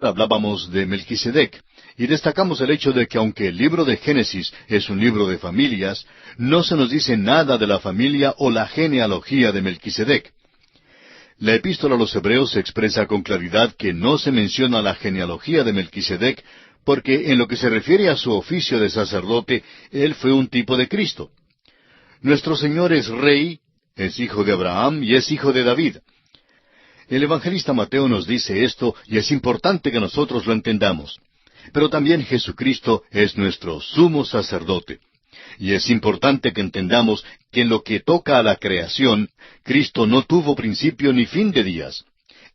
hablábamos de Melquisedec, y destacamos el hecho de que aunque el libro de Génesis es un libro de familias, no se nos dice nada de la familia o la genealogía de Melquisedec. La epístola a los Hebreos expresa con claridad que no se menciona la genealogía de Melquisedec, porque en lo que se refiere a su oficio de sacerdote, él fue un tipo de Cristo. Nuestro Señor es rey, es hijo de Abraham y es hijo de David. El evangelista Mateo nos dice esto y es importante que nosotros lo entendamos. Pero también Jesucristo es nuestro sumo sacerdote. Y es importante que entendamos que en lo que toca a la creación, Cristo no tuvo principio ni fin de días.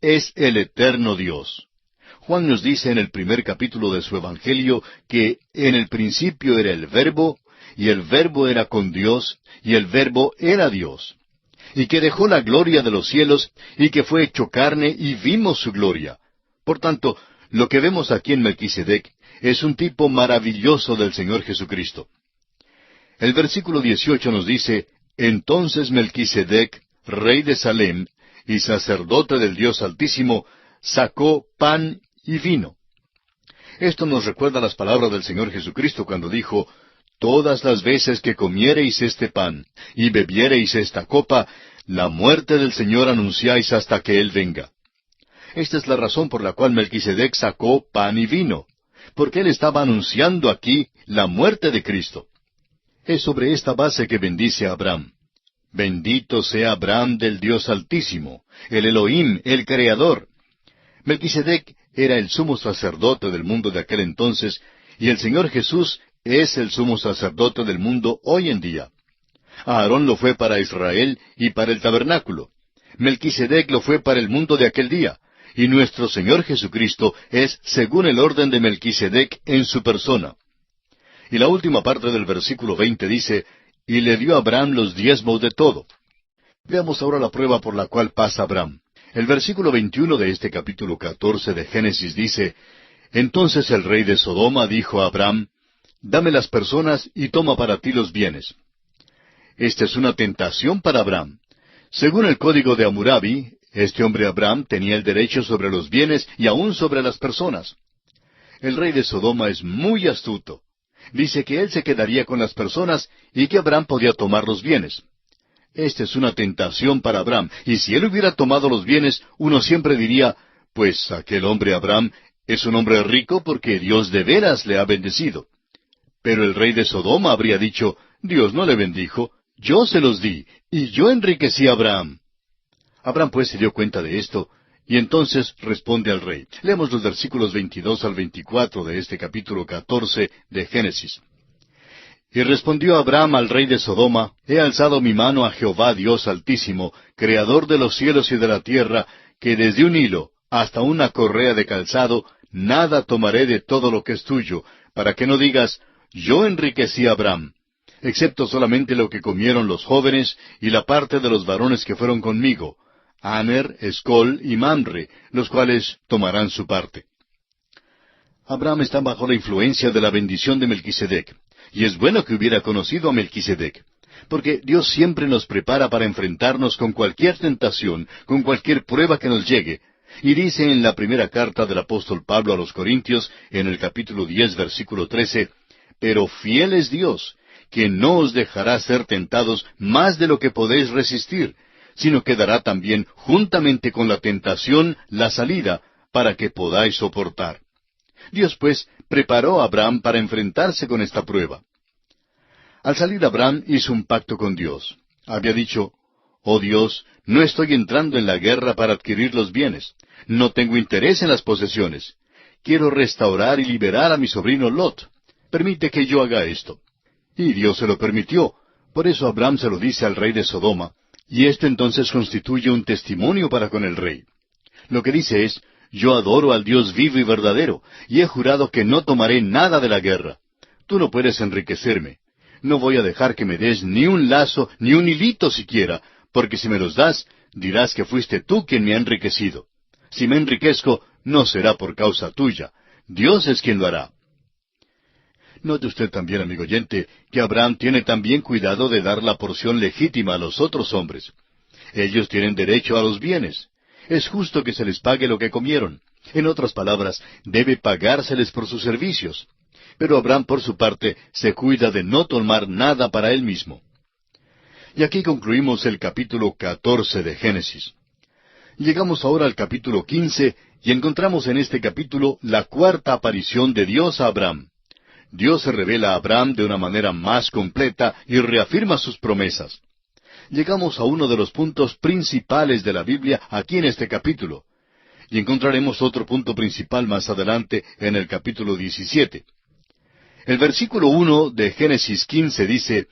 Es el eterno Dios. Juan nos dice en el primer capítulo de su Evangelio que en el principio era el Verbo, y el Verbo era con Dios, y el Verbo era Dios. Y que dejó la gloria de los cielos, y que fue hecho carne, y vimos su gloria. Por tanto, lo que vemos aquí en Melquisedec es un tipo maravilloso del Señor Jesucristo. El versículo 18 nos dice, entonces Melquisedec, rey de Salem, y sacerdote del Dios Altísimo, sacó pan y vino. Esto nos recuerda las palabras del Señor Jesucristo cuando dijo, todas las veces que comiereis este pan y bebiereis esta copa, la muerte del Señor anunciáis hasta que Él venga. Esta es la razón por la cual Melquisedec sacó pan y vino, porque él estaba anunciando aquí la muerte de Cristo. Es sobre esta base que bendice a Abraham. Bendito sea Abraham del Dios Altísimo, el Elohim, el Creador. Melquisedec era el sumo sacerdote del mundo de aquel entonces, y el Señor Jesús es el sumo sacerdote del mundo hoy en día. Aarón lo fue para Israel y para el tabernáculo. Melquisedec lo fue para el mundo de aquel día, y nuestro Señor Jesucristo es según el orden de Melquisedec en su persona. Y la última parte del versículo 20 dice, y le dio a Abraham los diezmos de todo. Veamos ahora la prueba por la cual pasa Abraham. El versículo 21 de este capítulo 14 de Génesis dice, entonces el rey de Sodoma dijo a Abraham, dame las personas y toma para ti los bienes. Esta es una tentación para Abraham. Según el código de Hammurabi, este hombre Abraham tenía el derecho sobre los bienes y aún sobre las personas. El rey de Sodoma es muy astuto. Dice que él se quedaría con las personas y que Abraham podía tomar los bienes. Esta es una tentación para Abraham, y si él hubiera tomado los bienes, uno siempre diría, pues aquel hombre Abraham es un hombre rico porque Dios de veras le ha bendecido. Pero el rey de Sodoma habría dicho, Dios no le bendijo, yo se los di, y yo enriquecí a Abraham. Abraham pues se dio cuenta de esto, y entonces responde al rey. Leemos los versículos 22 al 24 de este capítulo 14 de Génesis. Y respondió Abraham al rey de Sodoma, he alzado mi mano a Jehová Dios Altísimo, Creador de los cielos y de la tierra, que desde un hilo hasta una correa de calzado, nada tomaré de todo lo que es tuyo, para que no digas, yo enriquecí a Abraham, excepto solamente lo que comieron los jóvenes y la parte de los varones que fueron conmigo, Aner, Escol y Mamre, los cuales tomarán su parte. Abraham está bajo la influencia de la bendición de Melquisedec, y es bueno que hubiera conocido a Melquisedec, porque Dios siempre nos prepara para enfrentarnos con cualquier tentación, con cualquier prueba que nos llegue, y dice en la primera carta del apóstol Pablo a los Corintios, en el capítulo 10, versículo 13, pero fiel es Dios, que no os dejará ser tentados más de lo que podéis resistir, sino que dará también juntamente con la tentación la salida, para que podáis soportar. Dios pues preparó a Abraham para enfrentarse con esta prueba. Al salir Abraham hizo un pacto con Dios. Había dicho, oh Dios, no estoy entrando en la guerra para adquirir los bienes. No tengo interés en las posesiones. Quiero restaurar y liberar a mi sobrino Lot. Permite que yo haga esto. Y Dios se lo permitió. Por eso Abraham se lo dice al rey de Sodoma, y esto entonces constituye un testimonio para con el rey. Lo que dice es, yo adoro al Dios vivo y verdadero, y he jurado que no tomaré nada de la guerra. Tú no puedes enriquecerme. No voy a dejar que me des ni un lazo, ni un hilito siquiera, porque si me los das, dirás que fuiste tú quien me ha enriquecido. Si me enriquezco, no será por causa tuya. Dios es quien lo hará. Note usted también, amigo oyente, que Abraham tiene también cuidado de dar la porción legítima a los otros hombres. Ellos tienen derecho a los bienes. Es justo que se les pague lo que comieron. En otras palabras, debe pagárseles por sus servicios. Pero Abraham, por su parte, se cuida de no tomar nada para él mismo. Y aquí concluimos el capítulo 14 de Génesis. Llegamos ahora al capítulo 15 y encontramos en este capítulo la cuarta aparición de Dios a Abraham. Dios se revela a Abraham de una manera más completa y reafirma sus promesas. Llegamos a uno de los puntos principales de la Biblia aquí en este capítulo. Y encontraremos otro punto principal más adelante en el capítulo 17. El versículo 1 de Génesis 15 dice: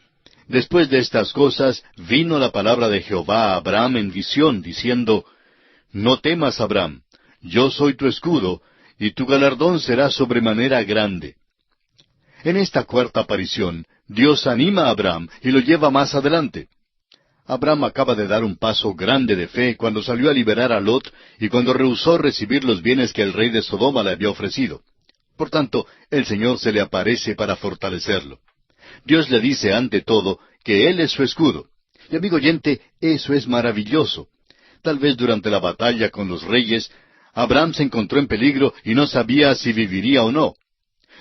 Después de estas cosas vino la palabra de Jehová a Abraham en visión, diciendo: No temas, Abraham, yo soy tu escudo, y tu galardón será sobremanera grande. En esta cuarta aparición, Dios anima a Abraham y lo lleva más adelante. Abraham acaba de dar un paso grande de fe cuando salió a liberar a Lot y cuando rehusó recibir los bienes que el rey de Sodoma le había ofrecido. Por tanto, el Señor se le aparece para fortalecerlo. Dios le dice ante todo que Él es su escudo. Y amigo oyente, eso es maravilloso. Tal vez durante la batalla con los reyes, Abraham se encontró en peligro y no sabía si viviría o no.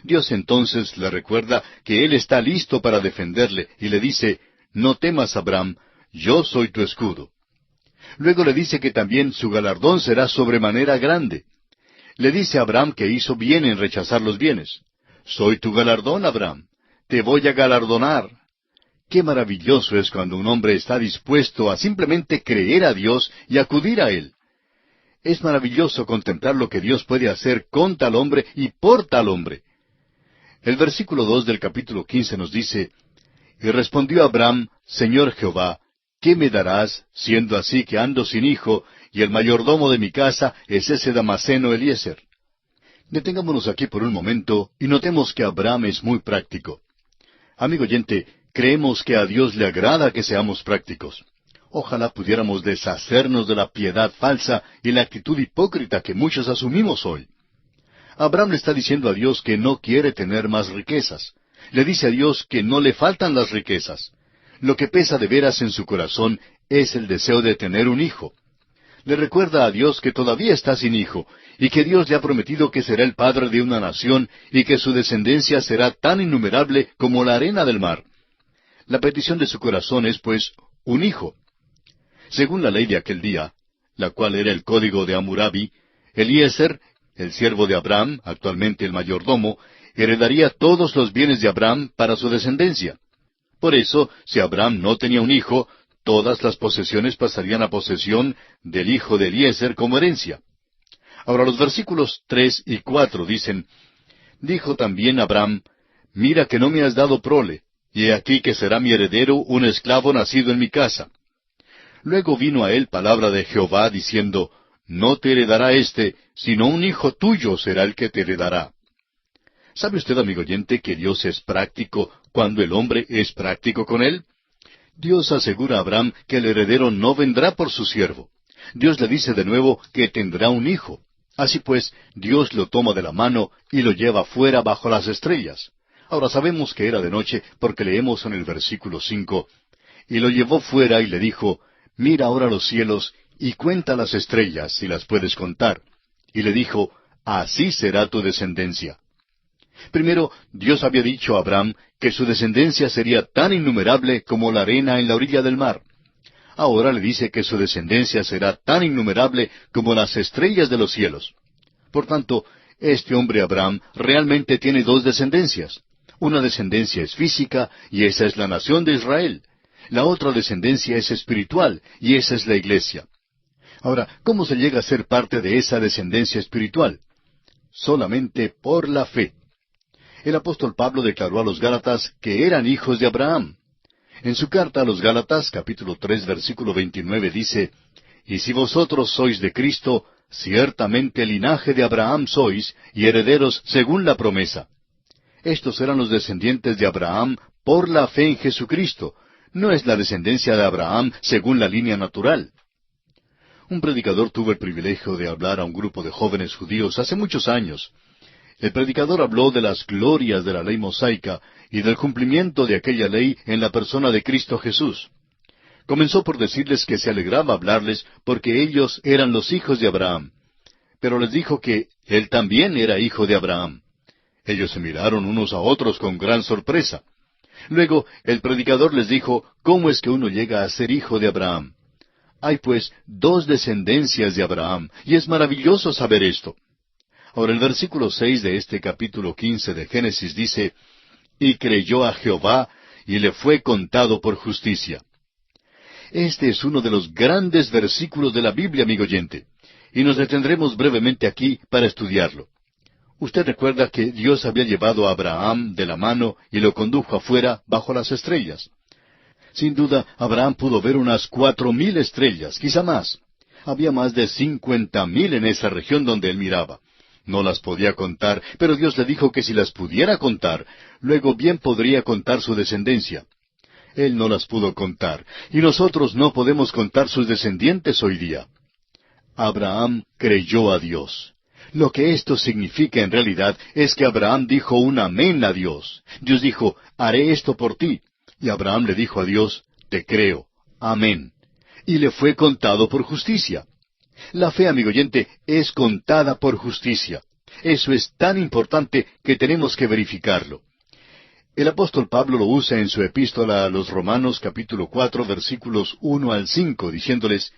Dios entonces le recuerda que Él está listo para defenderle y le dice: No temas, Abraham, yo soy tu escudo. Luego le dice que también su galardón será sobremanera grande. Le dice a Abraham que hizo bien en rechazar los bienes. Soy tu galardón, Abraham. Te voy a galardonar. Qué maravilloso es cuando un hombre está dispuesto a simplemente creer a Dios y acudir a Él. Es maravilloso contemplar lo que Dios puede hacer con tal hombre y por tal hombre. El versículo 2 del capítulo 15 nos dice: Y respondió Abraham: Señor Jehová, ¿qué me darás, siendo así que ando sin hijo, y el mayordomo de mi casa es ese Damaseno Eliezer? Detengámonos aquí por un momento y notemos que Abraham es muy práctico. Amigo oyente, creemos que a Dios le agrada que seamos prácticos. Ojalá pudiéramos deshacernos de la piedad falsa y la actitud hipócrita que muchos asumimos hoy. Abraham le está diciendo a Dios que no quiere tener más riquezas. Le dice a Dios que no le faltan las riquezas. Lo que pesa de veras en su corazón es el deseo de tener un hijo. Le recuerda a Dios que todavía está sin hijo, y que Dios le ha prometido que será el padre de una nación, y que su descendencia será tan innumerable como la arena del mar. La petición de su corazón es, pues, un hijo. Según la ley de aquel día, la cual era el código de Hammurabi, Eliezer, el siervo de Abraham, actualmente el mayordomo, heredaría todos los bienes de Abraham para su descendencia. Por eso, si Abraham no tenía un hijo, todas las posesiones pasarían a posesión del hijo de Eliezer como herencia. Ahora los versículos 3 y 4 dicen: Dijo también Abraham: Mira que no me has dado prole, y he aquí que será mi heredero un esclavo nacido en mi casa. Luego vino a él palabra de Jehová diciendo: No te heredará éste, sino un hijo tuyo será el que te heredará. ¿Sabe usted, amigo oyente, que Dios es práctico cuando el hombre es práctico con él? Dios asegura a Abraham que el heredero no vendrá por su siervo. Dios le dice de nuevo que tendrá un hijo. Así pues, Dios lo toma de la mano y lo lleva fuera bajo las estrellas. Ahora sabemos que era de noche porque leemos en el versículo 5: Y lo llevó fuera y le dijo: Mira ahora los cielos y cuenta las estrellas, si las puedes contar. Y le dijo: Así será tu descendencia. Primero, Dios había dicho a Abraham que su descendencia sería tan innumerable como la arena en la orilla del mar. Ahora le dice que su descendencia será tan innumerable como las estrellas de los cielos. Por tanto, este hombre Abraham realmente tiene dos descendencias. Una descendencia es física, y esa es la nación de Israel. La otra descendencia es espiritual, y esa es la iglesia. Ahora, ¿cómo se llega a ser parte de esa descendencia espiritual? Solamente por la fe. El apóstol Pablo declaró a los Gálatas que eran hijos de Abraham. En su carta a los Gálatas, capítulo 3, versículo 29, dice: Y si vosotros sois de Cristo, ciertamente linaje de Abraham sois, y herederos según la promesa. Estos eran los descendientes de Abraham por la fe en Jesucristo. No es la descendencia de Abraham según la línea natural. Un predicador tuvo el privilegio de hablar a un grupo de jóvenes judíos hace muchos años. El predicador habló de las glorias de la ley mosaica y del cumplimiento de aquella ley en la persona de Cristo Jesús. Comenzó por decirles que se alegraba hablarles porque ellos eran los hijos de Abraham. pero les dijo que él también era hijo de Abraham. Ellos se miraron unos a otros con gran sorpresa. Luego el predicador les dijo, ¿cómo es que uno llega a ser hijo de Abraham? Hay pues dos descendencias de Abraham, y es maravilloso saber esto. Ahora el versículo 6 de este capítulo 15 de Génesis dice, y creyó a Jehová, y le fue contado por justicia. Este es uno de los grandes versículos de la Biblia, amigo oyente, y nos detendremos brevemente aquí para estudiarlo. Usted recuerda que Dios había llevado a Abraham de la mano y lo condujo afuera bajo las estrellas. Sin duda, Abraham pudo ver unas 4,000 estrellas, quizá más. Había más de 50,000 en esa región donde él miraba. No las podía contar, pero Dios le dijo que si las pudiera contar, luego bien podría contar su descendencia. Él no las pudo contar, y nosotros no podemos contar sus descendientes hoy día. Abraham creyó a Dios. Lo que esto significa en realidad es que Abraham dijo un amén a Dios. Dios dijo, haré esto por ti. Y Abraham le dijo a Dios, te creo, amén. Y le fue contado por justicia. La fe, amigo oyente, es contada por justicia. Eso es tan importante que tenemos que verificarlo. El apóstol Pablo lo usa en su epístola a los Romanos capítulo 4 versículos 1 al 5, diciéndoles,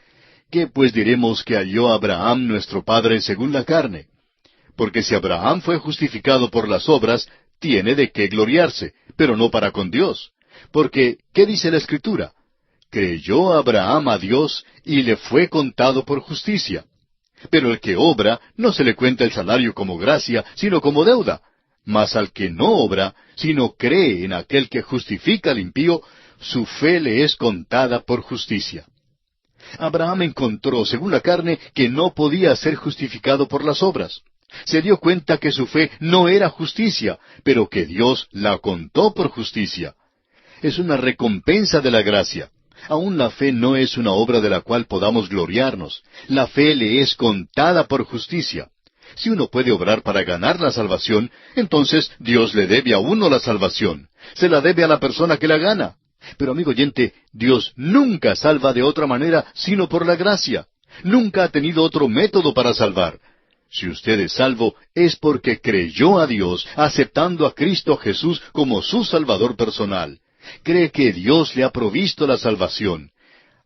¿qué pues diremos que halló Abraham nuestro padre según la carne? Porque si Abraham fue justificado por las obras, tiene de qué gloriarse, pero no para con Dios. Porque, ¿qué dice la Escritura? Creyó Abraham a Dios y le fue contado por justicia. Pero el que obra, no se le cuenta el salario como gracia, sino como deuda. Mas al que no obra, sino cree en aquel que justifica al impío, su fe le es contada por justicia. Abraham encontró, según la carne, que no podía ser justificado por las obras. Se dio cuenta que su fe no era justicia, pero que Dios la contó por justicia. Es una recompensa de la gracia. Aún la fe no es una obra de la cual podamos gloriarnos. La fe le es contada por justicia. Si uno puede obrar para ganar la salvación, entonces Dios le debe a uno la salvación. Se la debe a la persona que la gana. Pero amigo oyente, Dios nunca salva de otra manera sino por la gracia. Nunca ha tenido otro método para salvar. Si usted es salvo, es porque creyó a Dios, aceptando a Cristo Jesús como su Salvador personal. Cree que Dios le ha provisto la salvación.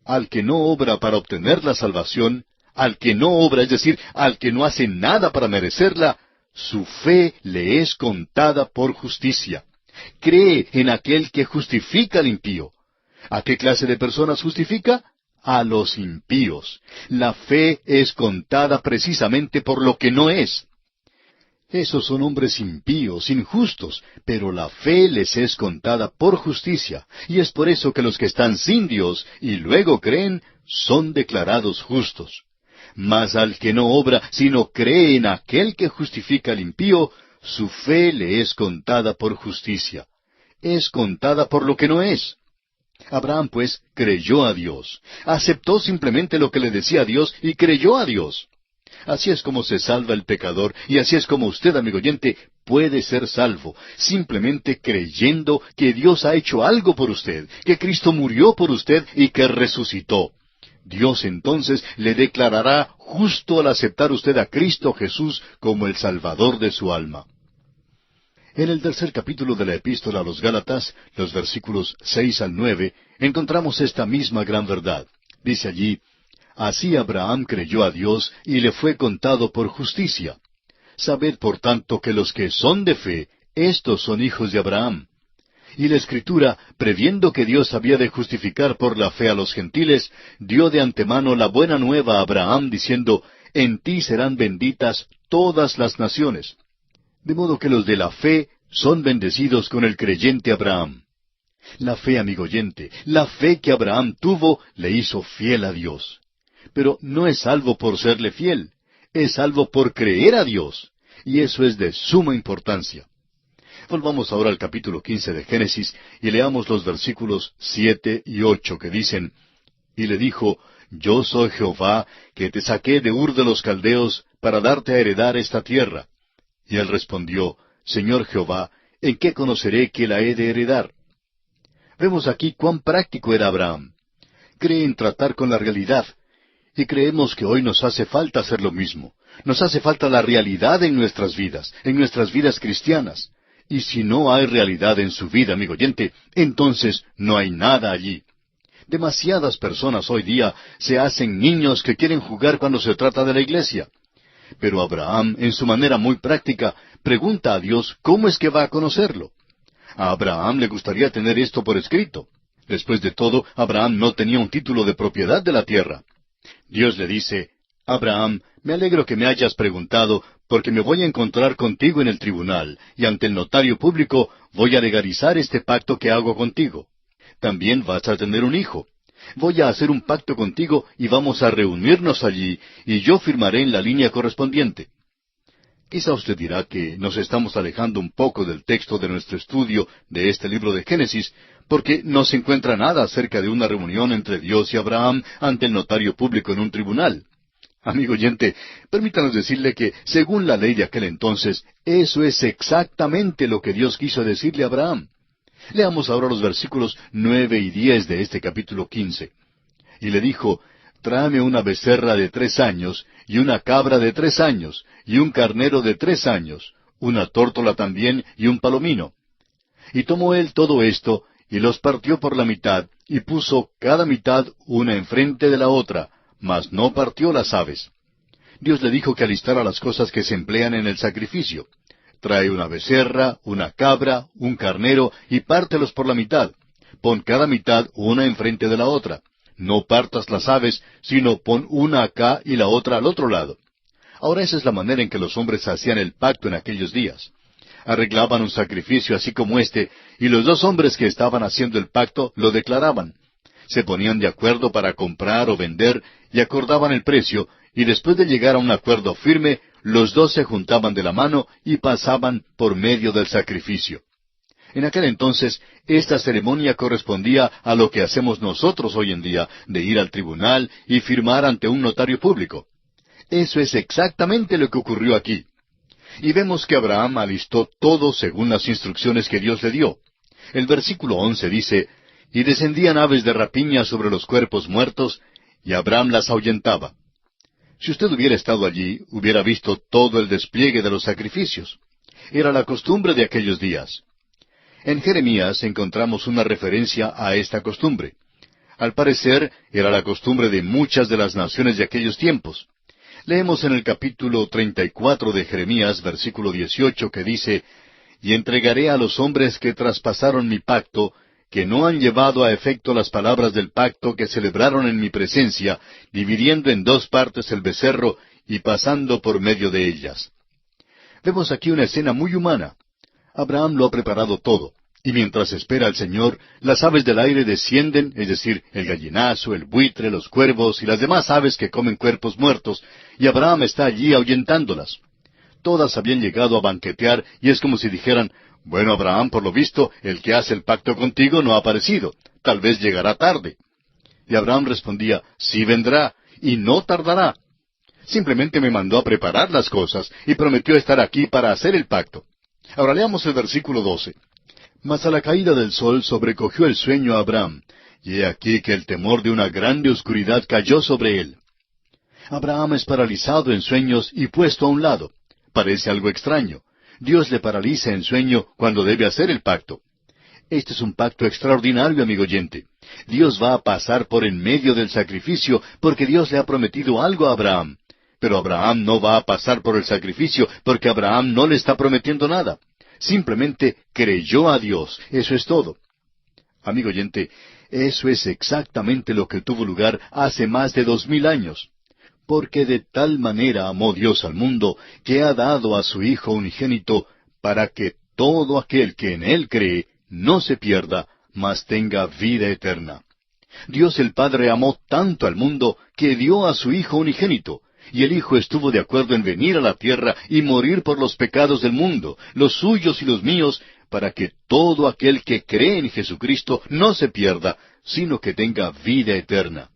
Al que no obra para obtener la salvación, al que no obra, es decir, al que no hace nada para merecerla, su fe le es contada por justicia. Cree en aquel que justifica al impío. ¿A qué clase de personas justifica? A los impíos. La fe es contada precisamente por lo que no es. Esos son hombres impíos, injustos, pero la fe les es contada por justicia, y es por eso que los que están sin Dios y luego creen, son declarados justos. Mas al que no obra, sino cree en aquel que justifica al impío, su fe le es contada por justicia. Es contada por lo que no es. Abraham, pues, creyó a Dios. Aceptó simplemente lo que le decía Dios y creyó a Dios. Así es como se salva el pecador, y así es como usted, amigo oyente, puede ser salvo, simplemente creyendo que Dios ha hecho algo por usted, que Cristo murió por usted y que resucitó. Dios entonces le declarará justo al aceptar usted a Cristo Jesús como el Salvador de su alma. En el tercer capítulo de la Epístola a los Gálatas, los versículos 6 al 9, encontramos esta misma gran verdad. Dice allí, así Abraham creyó a Dios y le fue contado por justicia. Sabed por tanto que los que son de fe, éstos son hijos de Abraham. Y la Escritura, previendo que Dios había de justificar por la fe a los gentiles, dio de antemano la buena nueva a Abraham, diciendo, en ti serán benditas todas las naciones. De modo que los de la fe son bendecidos con el creyente Abraham. La fe, amigo oyente, la fe que Abraham tuvo, le hizo fiel a Dios. Pero no es salvo por serle fiel, es salvo por creer a Dios. Y eso es de suma importancia. Volvamos ahora al capítulo 15 de Génesis y leamos los versículos 7 y 8 que dicen, y le dijo, yo soy Jehová, que te saqué de Ur de los Caldeos para darte a heredar esta tierra. Y él respondió, Señor Jehová, ¿en qué conoceré que la he de heredar? Vemos aquí cuán práctico era Abraham. Cree en tratar con la realidad. Y creemos que hoy nos hace falta hacer lo mismo. Nos hace falta la realidad en nuestras vidas cristianas. Y si no hay realidad en su vida, amigo oyente, entonces no hay nada allí. Demasiadas personas hoy día se hacen niños que quieren jugar cuando se trata de la iglesia. Pero Abraham, en su manera muy práctica, pregunta a Dios cómo es que va a conocerlo. A Abraham le gustaría tener esto por escrito. Después de todo, Abraham no tenía un título de propiedad de la tierra. Dios le dice, Abraham, me alegro que me hayas preguntado, porque me voy a encontrar contigo en el tribunal, y ante el notario público voy a legalizar este pacto que hago contigo. También vas a tener un hijo. Voy a hacer un pacto contigo y vamos a reunirnos allí, y yo firmaré en la línea correspondiente. Quizá usted dirá que nos estamos alejando un poco del texto de nuestro estudio de este libro de Génesis, porque no se encuentra nada acerca de una reunión entre Dios y Abraham ante el notario público en un tribunal. Amigo oyente, permítanos decirle que, según la ley de aquel entonces, eso es exactamente lo que Dios quiso decirle a Abraham. Leamos ahora los versículos 9 y 10 de este capítulo 15. Y le dijo, tráeme una becerra de 3 años, y una cabra de 3 años, y un carnero de 3 años, una tórtola también, y un palomino. Y tomó él todo esto, y los partió por la mitad, y puso cada mitad una enfrente de la otra, mas no partió las aves. Dios le dijo que alistara las cosas que se emplean en el sacrificio. Trae una becerra, una cabra, un carnero, y pártelos por la mitad. Pon cada mitad una enfrente de la otra. No partas las aves, sino pon una acá y la otra al otro lado. Ahora esa es la manera en que los hombres hacían el pacto en aquellos días. Arreglaban un sacrificio así como este, y los dos hombres que estaban haciendo el pacto lo declaraban. Se ponían de acuerdo para comprar o vender, y acordaban el precio, y después de llegar a un acuerdo firme, los dos se juntaban de la mano y pasaban por medio del sacrificio. En aquel entonces, esta ceremonia correspondía a lo que hacemos nosotros hoy en día, de ir al tribunal y firmar ante un notario público. Eso es exactamente lo que ocurrió aquí. Y vemos que Abraham alistó todo según las instrucciones que Dios le dio. El versículo 11 dice, y descendían aves de rapiña sobre los cuerpos muertos, y Abraham las ahuyentaba. Si usted hubiera estado allí, hubiera visto todo el despliegue de los sacrificios. Era la costumbre de aquellos días. En Jeremías encontramos una referencia a esta costumbre. Al parecer, era la costumbre de muchas de las naciones de aquellos tiempos. Leemos en el capítulo 34 de Jeremías, versículo 18, que dice, y entregaré a los hombres que traspasaron mi pacto, que no han llevado a efecto las palabras del pacto que celebraron en mi presencia, dividiendo en 2 partes el becerro y pasando por medio de ellas. Vemos aquí una escena muy humana. Abraham lo ha preparado todo, y mientras espera al Señor, las aves del aire descienden, es decir, el gallinazo, el buitre, los cuervos y las demás aves que comen cuerpos muertos, y Abraham está allí ahuyentándolas. Todas habían llegado a banquetear, y es como si dijeran, bueno, Abraham, por lo visto, el que hace el pacto contigo no ha aparecido. Tal vez llegará tarde. Y Abraham respondía, sí vendrá, y no tardará. Simplemente me mandó a preparar las cosas, y prometió estar aquí para hacer el pacto. Ahora leamos el versículo 12. Mas a la caída del sol sobrecogió el sueño a Abraham, y he aquí que el temor de una grande oscuridad cayó sobre él. Abraham es paralizado en sueños y puesto a un lado. Parece algo extraño. Dios le paraliza en sueño cuando debe hacer el pacto. Este es un pacto extraordinario, amigo oyente. Dios va a pasar por en medio del sacrificio porque Dios le ha prometido algo a Abraham. Pero Abraham no va a pasar por el sacrificio porque Abraham no le está prometiendo nada. Simplemente creyó a Dios. Eso es todo. Amigo oyente, eso es exactamente lo que tuvo lugar hace más de 2000 años. Porque de tal manera amó Dios al mundo, que ha dado a su Hijo unigénito, para que todo aquel que en Él cree no se pierda, mas tenga vida eterna. Dios el Padre amó tanto al mundo, que dio a su Hijo unigénito, y el Hijo estuvo de acuerdo en venir a la tierra y morir por los pecados del mundo, los suyos y los míos, para que todo aquel que cree en Jesucristo no se pierda, sino que tenga vida eterna.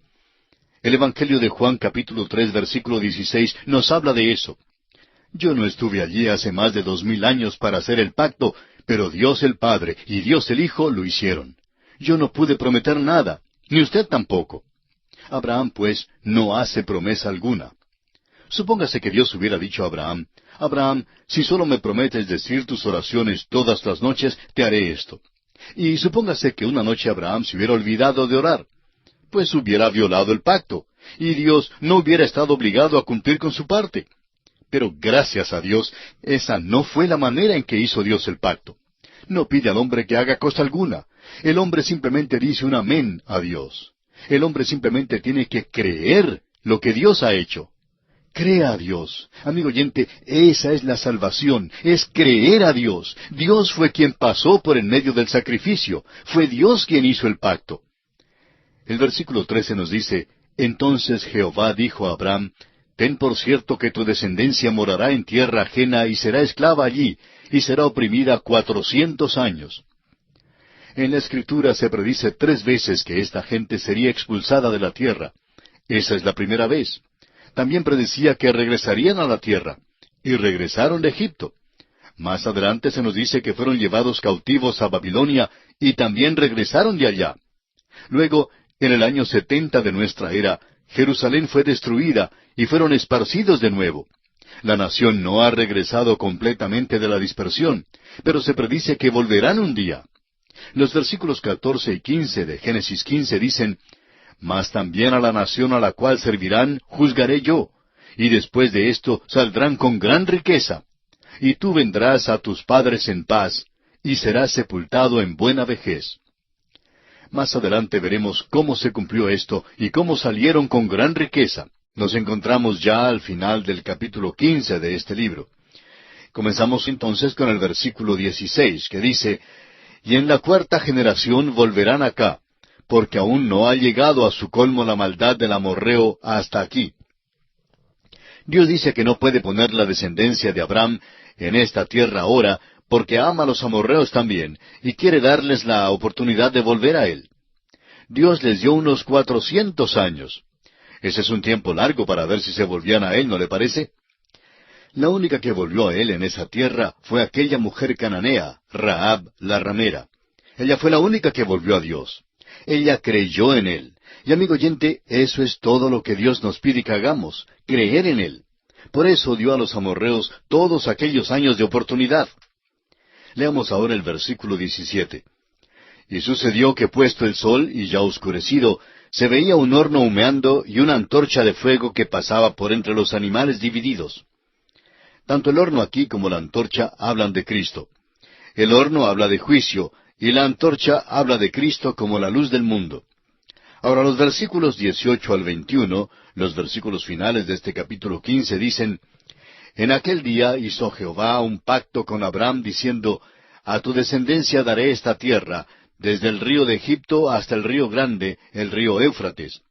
El Evangelio de Juan capítulo 3 versículo 16 nos habla de eso. Yo no estuve allí hace más de 2000 años para hacer el pacto, pero Dios el Padre y Dios el Hijo lo hicieron. Yo no pude prometer nada, ni usted tampoco. Abraham, pues, no hace promesa alguna. Supóngase que Dios hubiera dicho a Abraham, Abraham, si solo me prometes decir tus oraciones todas las noches, te haré esto. Y supóngase que una noche Abraham se hubiera olvidado de orar, pues hubiera violado el pacto, y Dios no hubiera estado obligado a cumplir con su parte. Pero gracias a Dios, esa no fue la manera en que hizo Dios el pacto. No pide al hombre que haga cosa alguna. El hombre simplemente dice un amén a Dios. El hombre simplemente tiene que creer lo que Dios ha hecho. Crea a Dios. Amigo oyente, esa es la salvación, es creer a Dios. Dios fue quien pasó por en medio del sacrificio. Fue Dios quien hizo el pacto. El versículo 13 nos dice, Entonces Jehová dijo a Abraham, Ten por cierto que tu descendencia morará en tierra ajena y será esclava allí, y será oprimida 400 años. En la Escritura se predice 3 veces que esta gente sería expulsada de la tierra. Esa es la primera vez. También predecía que regresarían a la tierra, y regresaron de Egipto. Más adelante se nos dice que fueron llevados cautivos a Babilonia, y también regresaron de allá. Luego, en el año 70 de nuestra era, Jerusalén fue destruida, y fueron esparcidos de nuevo. La nación no ha regresado completamente de la dispersión, pero se predice que volverán un día. Los versículos 14 y 15 de Génesis 15 dicen, Mas también a la nación a la cual servirán juzgaré yo, y después de esto saldrán con gran riqueza. Y tú vendrás a tus padres en paz, y serás sepultado en buena vejez. Más adelante veremos cómo se cumplió esto y cómo salieron con gran riqueza. Nos encontramos ya al final del capítulo 15 de este libro. Comenzamos entonces con el versículo 16, que dice, Y en la 4ª generación volverán acá, porque aún no ha llegado a su colmo la maldad del amorreo hasta aquí. Dios dice que no puede poner la descendencia de Abraham en esta tierra ahora, porque ama a los amorreos también, y quiere darles la oportunidad de volver a él. Dios les dio unos 400 años. Ese es un tiempo largo para ver si se volvían a él, ¿no le parece? La única que volvió a él en esa tierra fue aquella mujer cananea, Rahab la ramera. Ella fue la única que volvió a Dios. Ella creyó en él. Y amigo oyente, eso es todo lo que Dios nos pide que hagamos, creer en él. Por eso dio a los amorreos todos aquellos años de oportunidad. Leamos ahora el versículo 17. Y sucedió que puesto el sol y ya oscurecido, se veía un horno humeando y una antorcha de fuego que pasaba por entre los animales divididos. Tanto el horno aquí como la antorcha hablan de Cristo. El horno habla de juicio, y la antorcha habla de Cristo como la luz del mundo. Ahora los versículos 18 al 21, los versículos finales de este capítulo 15 dicen, En aquel día hizo Jehová un pacto con Abraham diciendo, A tu descendencia daré esta tierra, desde el río de Egipto hasta el río grande, el río Éufrates,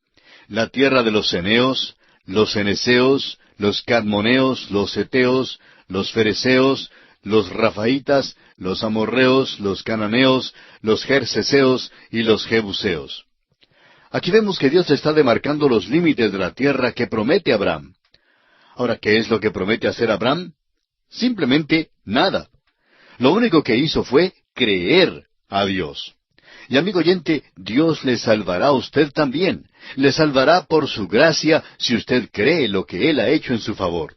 la tierra de los ceneos, los ceneseos, los cadmoneos, los heteos, los fereceos, los rafaitas, los amorreos, los cananeos, los gerseseos y los jebuseos. Aquí vemos que Dios está demarcando los límites de la tierra que promete Abraham. Ahora, ¿qué es lo que promete hacer Abraham? Simplemente nada. Lo único que hizo fue creer a Dios. Y amigo oyente, Dios le salvará a usted también. Le salvará por su gracia si usted cree lo que Él ha hecho en su favor.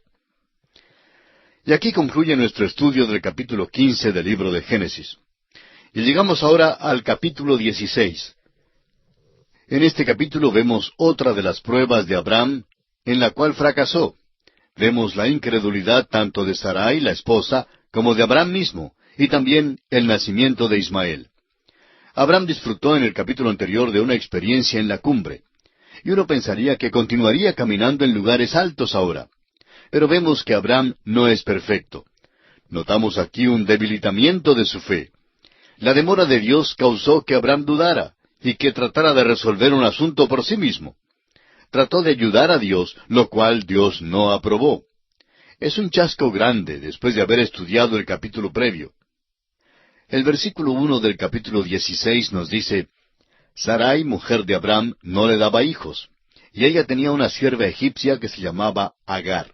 Y aquí concluye nuestro estudio del capítulo 15 del libro de Génesis. Y llegamos ahora al capítulo 16. En este capítulo vemos otra de las pruebas de Abraham, en la cual fracasó. Vemos la incredulidad tanto de Sarai, la esposa, como de Abraham mismo, y también el nacimiento de Ismael. Abraham disfrutó en el capítulo anterior de una experiencia en la cumbre, y uno pensaría que continuaría caminando en lugares altos ahora. Pero vemos que Abraham no es perfecto. Notamos aquí un debilitamiento de su fe. La demora de Dios causó que Abraham dudara, y que tratara de resolver un asunto por sí mismo. Trató de ayudar a Dios, lo cual Dios no aprobó. Es un chasco grande después de haber estudiado el capítulo previo. El versículo 1 del capítulo 16 nos dice, Sarai, mujer de Abraham, no le daba hijos, y ella tenía una sierva egipcia que se llamaba Agar.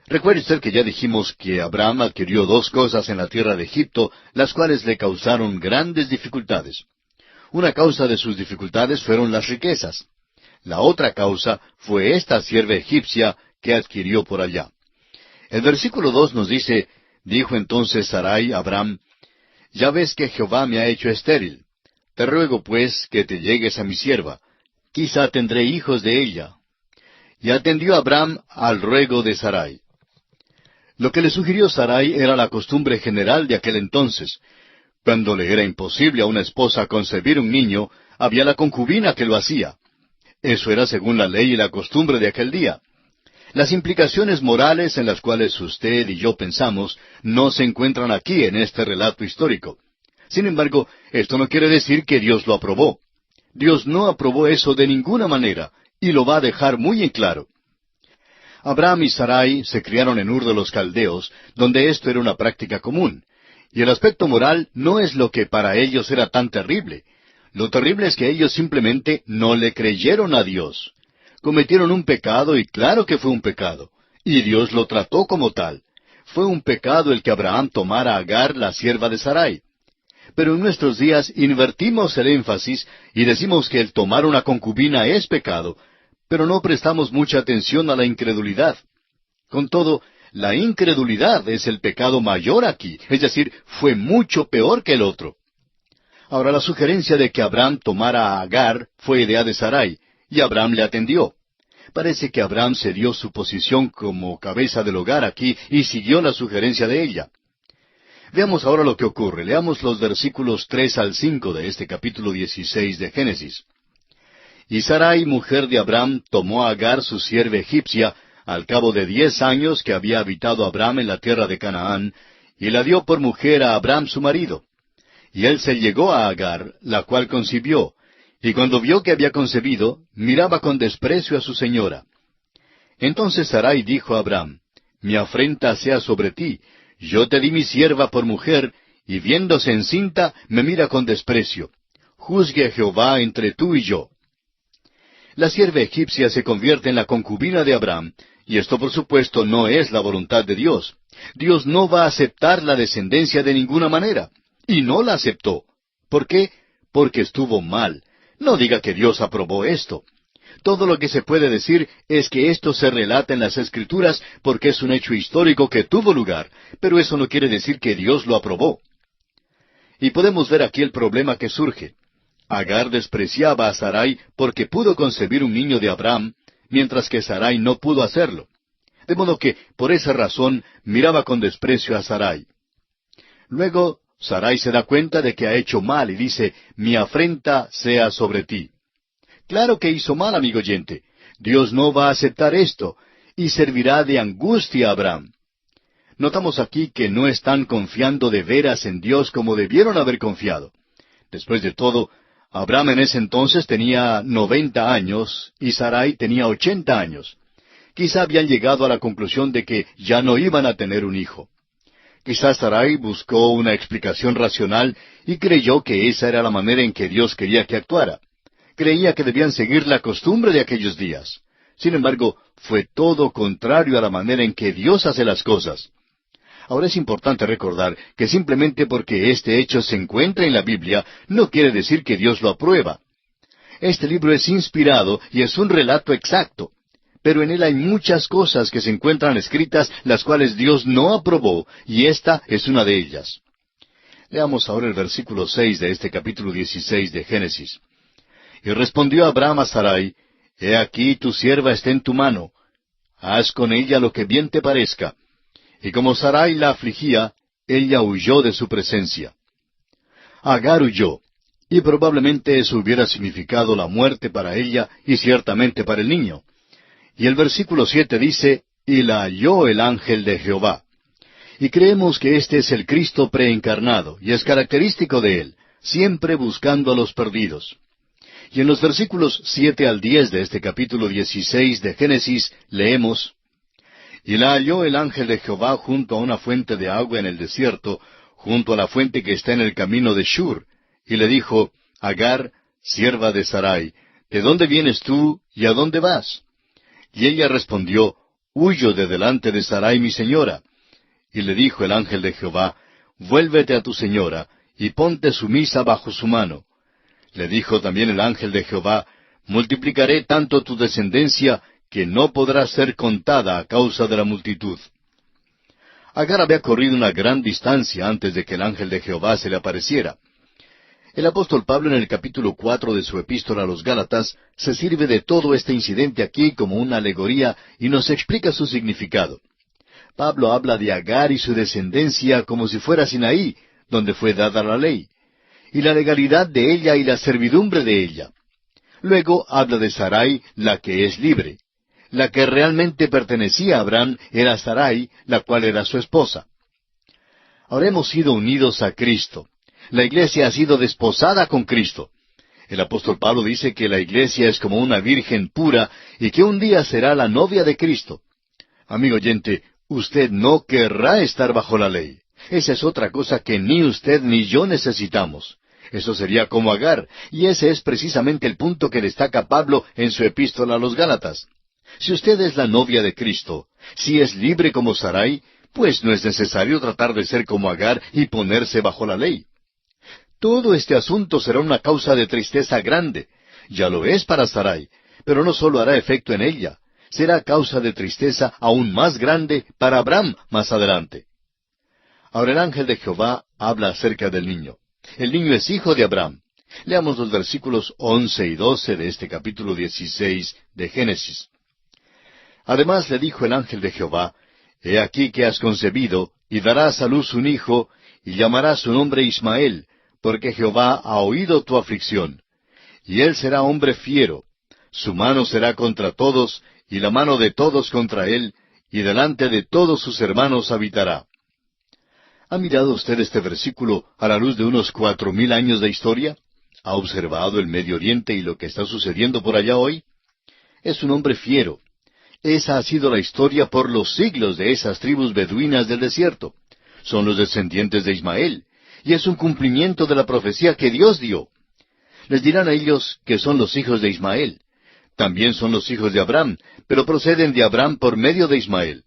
Recuerde usted que ya dijimos que Abraham adquirió 2 cosas en la tierra de Egipto, las cuales le causaron grandes dificultades. Una causa de sus dificultades fueron las riquezas. La otra causa fue esta sierva egipcia que adquirió por allá. El versículo 2 nos dice, dijo entonces Sarai a Abram, ya ves que Jehová me ha hecho estéril. Te ruego pues que te llegues a mi sierva. Quizá tendré hijos de ella. Y atendió Abram al ruego de Sarai. Lo que le sugirió Sarai era la costumbre general de aquel entonces. Cuando le era imposible a una esposa concebir un niño, había la concubina que lo hacía. Eso era según la ley y la costumbre de aquel día. Las implicaciones morales en las cuales usted y yo pensamos no se encuentran aquí en este relato histórico. Sin embargo, esto no quiere decir que Dios lo aprobó. Dios no aprobó eso de ninguna manera, y lo va a dejar muy en claro. Abraham y Sarai se criaron en Ur de los Caldeos, donde esto era una práctica común. Y el aspecto moral no es lo que para ellos era tan terrible. Lo terrible es que ellos simplemente no le creyeron a Dios. Cometieron un pecado, y claro que fue un pecado. Y Dios lo trató como tal. Fue un pecado el que Abraham tomara a Agar, la sierva de Sarai. Pero en nuestros días invertimos el énfasis y decimos que el tomar una concubina es pecado, pero no prestamos mucha atención a la incredulidad. Con todo, la incredulidad es el pecado mayor aquí, es decir, fue mucho peor que el otro. Ahora, la sugerencia de que Abraham tomara a Agar fue idea de Sarai, y Abraham le atendió. Parece que Abraham cedió su posición como cabeza del hogar aquí y siguió la sugerencia de ella. Veamos ahora lo que ocurre. Leamos los versículos 3 al 5 de este capítulo 16 de Génesis. Y Sarai, mujer de Abraham, tomó a Agar, su sierva egipcia, al cabo de 10 años que había habitado Abraham en la tierra de Canaán, y la dio por mujer a Abraham su marido. Y él se llegó a Agar, la cual concibió, y cuando vio que había concebido, miraba con desprecio a su señora. Entonces Sarai dijo a Abraham, mi afrenta sea sobre ti, yo te di mi sierva por mujer, y viéndose encinta, me mira con desprecio. Juzgue a Jehová entre tú y yo. La sierva egipcia se convierte en la concubina de Abraham, y esto por supuesto no es la voluntad de Dios. Dios no va a aceptar la descendencia de ninguna manera, y no la aceptó. ¿Por qué? Porque estuvo mal. No diga que Dios aprobó esto. Todo lo que se puede decir es que esto se relata en las Escrituras porque es un hecho histórico que tuvo lugar, pero eso no quiere decir que Dios lo aprobó. Y podemos ver aquí el problema que surge. Agar despreciaba a Sarai porque pudo concebir un niño de Abraham, mientras que Sarai no pudo hacerlo. De modo que, por esa razón, miraba con desprecio a Sarai. Luego, Sarai se da cuenta de que ha hecho mal y dice, mi afrenta sea sobre ti. Claro que hizo mal, amigo oyente. Dios no va a aceptar esto, y servirá de angustia a Abraham. Notamos aquí que no están confiando de veras en Dios como debieron haber confiado. Después de todo, Abraham en ese entonces tenía 90 años y Sarai tenía 80 años. Quizá habían llegado a la conclusión de que ya no iban a tener un hijo. Quizás Sarai buscó una explicación racional y creyó que esa era la manera en que Dios quería que actuara. Creía que debían seguir la costumbre de aquellos días. Sin embargo, fue todo contrario a la manera en que Dios hace las cosas. Ahora es importante recordar que simplemente porque este hecho se encuentra en la Biblia, no quiere decir que Dios lo aprueba. Este libro es inspirado y es un relato exacto, pero en él hay muchas cosas que se encuentran escritas las cuales Dios no aprobó, y esta es una de ellas. Leamos ahora el versículo 6 de este capítulo 16 de Génesis. Y respondió Abraham a Sarai, He aquí tu sierva está en tu mano, haz con ella lo que bien te parezca. Y como Sarai la afligía, ella huyó de su presencia. Agar huyó, y probablemente eso hubiera significado la muerte para ella y ciertamente para el niño. Y el versículo 7 dice, y la halló el ángel de Jehová. Y creemos que este es el Cristo preencarnado, y es característico de él, siempre buscando a los perdidos. Y en los versículos 7 al 10 de este capítulo 16 de Génesis leemos, Y la halló el ángel de Jehová junto a una fuente de agua en el desierto, junto a la fuente que está en el camino de Shur, y le dijo, Agar, sierva de Sarai, ¿de dónde vienes tú y a dónde vas? Y ella respondió, Huyo de delante de Sarai mi señora. Y le dijo el ángel de Jehová, Vuélvete a tu señora, y ponte sumisa bajo su mano. Le dijo también el ángel de Jehová, multiplicaré tanto tu descendencia que no podrá ser contada a causa de la multitud. Agar había corrido una gran distancia antes de que el ángel de Jehová se le apareciera. El apóstol Pablo en el capítulo 4 de su epístola a los Gálatas se sirve de todo este incidente aquí como una alegoría y nos explica su significado. Pablo habla de Agar y su descendencia como si fuera Sinaí, donde fue dada la ley, y la legalidad de ella y la servidumbre de ella. Luego habla de Sarai, la que es libre. La que realmente pertenecía a Abraham era Sarai, la cual era su esposa. Ahora hemos sido unidos a Cristo. La iglesia ha sido desposada con Cristo. El apóstol Pablo dice que la iglesia es como una virgen pura y que un día será la novia de Cristo. Amigo oyente, usted no querrá estar bajo la ley. Esa es otra cosa que ni usted ni yo necesitamos. Eso sería como Agar, y ese es precisamente el punto que destaca Pablo en su epístola a los Gálatas. Si usted es la novia de Cristo, si es libre como Sarai, pues no es necesario tratar de ser como Agar y ponerse bajo la ley. Todo este asunto será una causa de tristeza grande. Ya lo es para Sarai, pero no solo hará efecto en ella, será causa de tristeza aún más grande para Abraham más adelante. Ahora el ángel de Jehová habla acerca del niño. El niño es hijo de Abraham. Leamos los versículos 11 y 12 de este capítulo 16 de Génesis. Además le dijo el ángel de Jehová, He aquí que has concebido, y darás a luz un hijo, y llamarás su nombre Ismael, porque Jehová ha oído tu aflicción. Y él será hombre fiero, su mano será contra todos, y la mano de todos contra él, y delante de todos sus hermanos habitará. ¿Ha mirado usted este versículo a la luz de unos 4,000 años de historia? ¿Ha observado el Medio Oriente y lo que está sucediendo por allá hoy? Es un hombre fiero. Esa ha sido la historia por los siglos de esas tribus beduinas del desierto. Son los descendientes de Ismael, y es un cumplimiento de la profecía que Dios dio. Les dirán a ellos que son los hijos de Ismael. También son los hijos de Abraham, pero proceden de Abraham por medio de Ismael.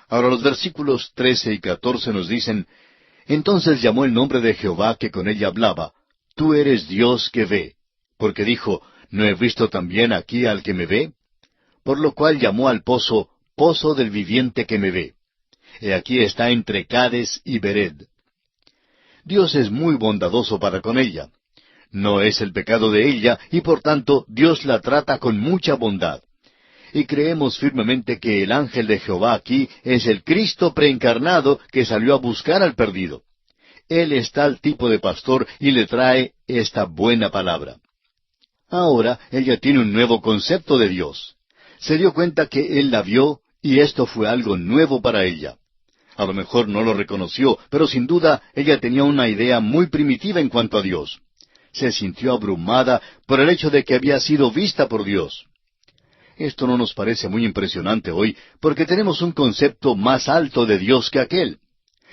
Ahora los versículos 13 y 14 nos dicen, Entonces llamó el nombre de Jehová que con ella hablaba, Tú eres Dios que ve, porque dijo, ¿no he visto también aquí al que me ve? Por lo cual llamó al pozo, Pozo del viviente que me ve. He aquí está entre Cades y Bered. Dios es muy bondadoso para con ella. No es el pecado de ella, y por tanto Dios la trata con mucha bondad. Y creemos firmemente que el ángel de Jehová aquí es el Cristo preencarnado que salió a buscar al perdido. Él es tal tipo de pastor y le trae esta buena palabra. Ahora ella tiene un nuevo concepto de Dios. Se dio cuenta que Él la vio y esto fue algo nuevo para ella. A lo mejor no lo reconoció, pero sin duda ella tenía una idea muy primitiva en cuanto a Dios. Se sintió abrumada por el hecho de que había sido vista por Dios. Esto no nos parece muy impresionante hoy, porque tenemos un concepto más alto de Dios que aquel.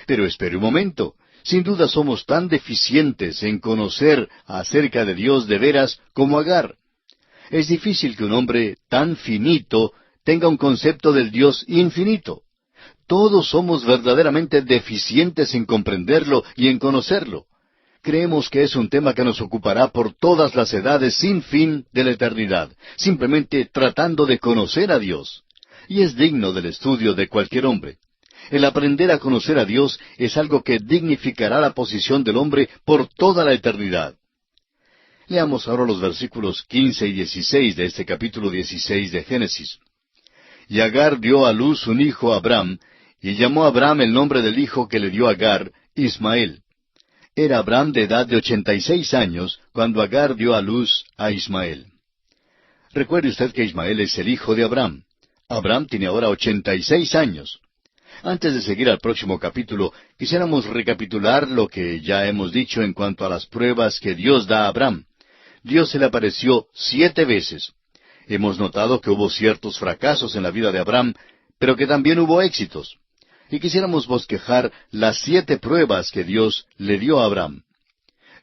Pero espere un momento, sin duda somos tan deficientes en conocer acerca de Dios de veras como Agar. Es difícil que un hombre tan finito tenga un concepto del Dios infinito. Todos somos verdaderamente deficientes en comprenderlo y en conocerlo. Creemos que es un tema que nos ocupará por todas las edades sin fin de la eternidad, simplemente tratando de conocer a Dios. Y es digno del estudio de cualquier hombre. El aprender a conocer a Dios es algo que dignificará la posición del hombre por toda la eternidad. Leamos ahora los versículos 15 y 16 de este capítulo 16 de Génesis. Y Agar dio a luz un hijo a Abraham, y llamó a Abraham el nombre del hijo que le dio Agar, Ismael. Era Abraham de edad de 86 años cuando Agar dio a luz a Ismael. Recuerde usted que Ismael es el hijo de Abraham. Abraham tiene ahora 86 años. Antes de seguir al próximo capítulo, quisiéramos recapitular lo que ya hemos dicho en cuanto a las pruebas que Dios da a Abraham. Dios se le apareció 7 veces. Hemos notado que hubo ciertos fracasos en la vida de Abraham, pero que también hubo éxitos. Y quisiéramos bosquejar las 7 pruebas que Dios le dio a Abraham.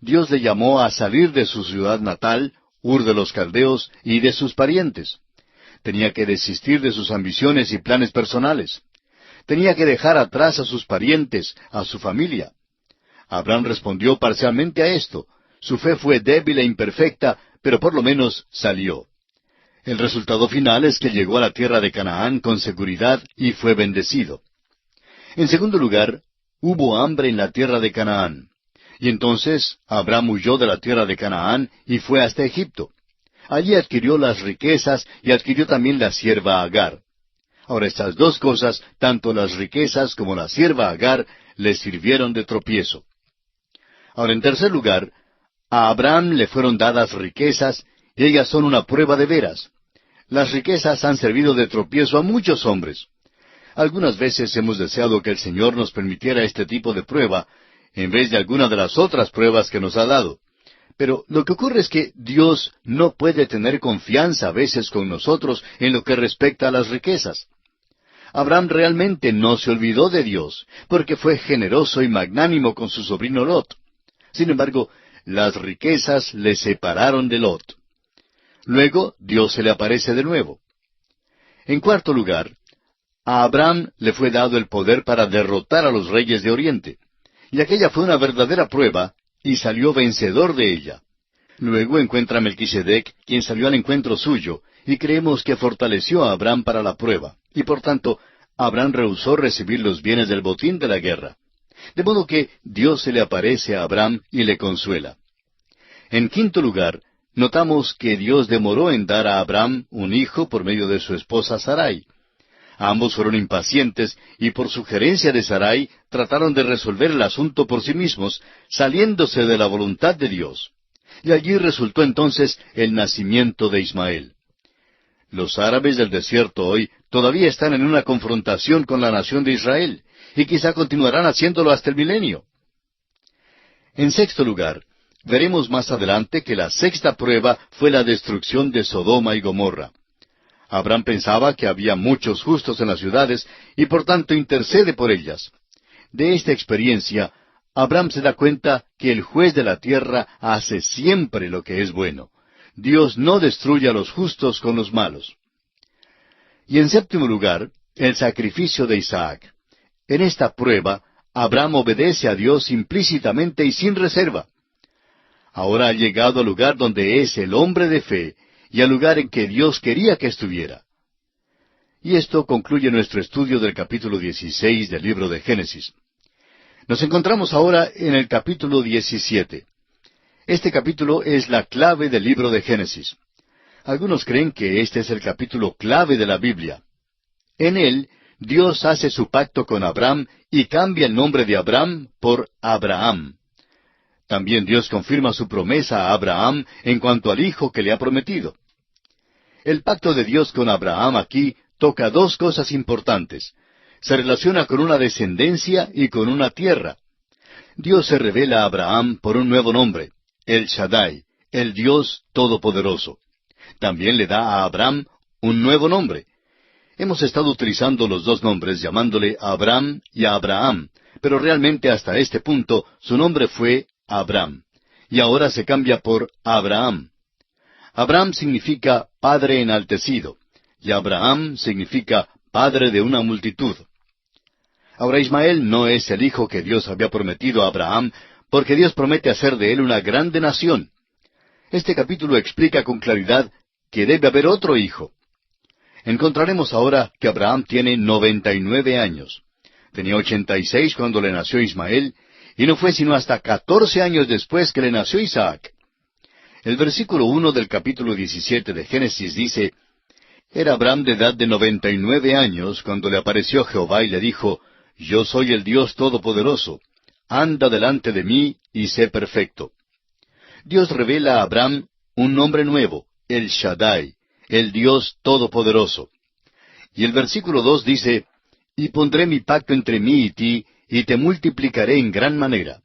Dios le llamó a salir de su ciudad natal, Ur de los Caldeos, y de sus parientes. Tenía que desistir de sus ambiciones y planes personales. Tenía que dejar atrás a sus parientes, a su familia. Abraham respondió parcialmente a esto. Su fe fue débil e imperfecta, pero por lo menos salió. El resultado final es que llegó a la tierra de Canaán con seguridad y fue bendecido. En segundo lugar, hubo hambre en la tierra de Canaán. Y entonces Abraham huyó de la tierra de Canaán y fue hasta Egipto. Allí adquirió las riquezas y adquirió también la sierva Agar. Ahora estas dos cosas, tanto las riquezas como la sierva Agar, le sirvieron de tropiezo. Ahora en tercer lugar, a Abraham le fueron dadas riquezas y ellas son una prueba de veras. Las riquezas han servido de tropiezo a muchos hombres. Algunas veces hemos deseado que el Señor nos permitiera este tipo de prueba, en vez de alguna de las otras pruebas que nos ha dado. Pero lo que ocurre es que Dios no puede tener confianza a veces con nosotros en lo que respecta a las riquezas. Abraham realmente no se olvidó de Dios, porque fue generoso y magnánimo con su sobrino Lot. Sin embargo, las riquezas le separaron de Lot. Luego, Dios se le aparece de nuevo. En cuarto lugar, a Abraham le fue dado el poder para derrotar a los reyes de Oriente. Y aquella fue una verdadera prueba, y salió vencedor de ella. Luego encuentra a Melquisedec, quien salió al encuentro suyo, y creemos que fortaleció a Abraham para la prueba. Y por tanto, Abraham rehusó recibir los bienes del botín de la guerra. De modo que Dios se le aparece a Abraham y le consuela. En quinto lugar, notamos que Dios demoró en dar a Abraham un hijo por medio de su esposa Sarai. Ambos fueron impacientes y por sugerencia de Sarai trataron de resolver el asunto por sí mismos, saliéndose de la voluntad de Dios. Y allí resultó entonces el nacimiento de Ismael. Los árabes del desierto hoy todavía están en una confrontación con la nación de Israel, y quizá continuarán haciéndolo hasta el milenio. En sexto lugar, veremos más adelante que la sexta prueba fue la destrucción de Sodoma y Gomorra. Abraham pensaba que había muchos justos en las ciudades y por tanto intercede por ellas. De esta experiencia, Abraham se da cuenta que el juez de la tierra hace siempre lo que es bueno. Dios no destruye a los justos con los malos. Y en séptimo lugar, el sacrificio de Isaac. En esta prueba, Abraham obedece a Dios implícitamente y sin reserva. Ahora ha llegado al lugar donde es el hombre de fe, y al lugar en que Dios quería que estuviera. Y esto concluye nuestro estudio del capítulo 16 del libro de Génesis. Nos encontramos ahora en el capítulo 17. Este capítulo es la clave del libro de Génesis. Algunos creen que este es el capítulo clave de la Biblia. En él, Dios hace su pacto con Abraham y cambia el nombre de Abraham por Abraham. También Dios confirma su promesa a Abraham en cuanto al hijo que le ha prometido. El pacto de Dios con Abraham aquí toca dos cosas importantes. Se relaciona con una descendencia y con una tierra. Dios se revela a Abraham por un nuevo nombre, El Shaddai, el Dios Todopoderoso. También le da a Abraham un nuevo nombre. Hemos estado utilizando los dos nombres llamándole Abraham y Abraham, pero realmente hasta este punto su nombre fue Abraham, y ahora se cambia por Abraham. Abraham significa padre enaltecido, y Abraham significa padre de una multitud. Ahora Ismael no es el hijo que Dios había prometido a Abraham, porque Dios promete hacer de él una grande nación. Este capítulo explica con claridad que debe haber otro hijo. Encontraremos ahora que Abraham tiene 99 años. Tenía 86 cuando le nació Ismael, y no fue sino hasta 14 años después que le nació Isaac. El versículo 1 del capítulo 17 de Génesis dice, Era Abraham de edad de 99 años cuando le apareció Jehová y le dijo, Yo soy el Dios Todopoderoso, anda delante de mí y sé perfecto. Dios revela a Abraham un nombre nuevo, El Shaddai, el Dios Todopoderoso. Y el versículo 2 dice, Y pondré mi pacto entre mí y ti, y te multiplicaré en gran manera.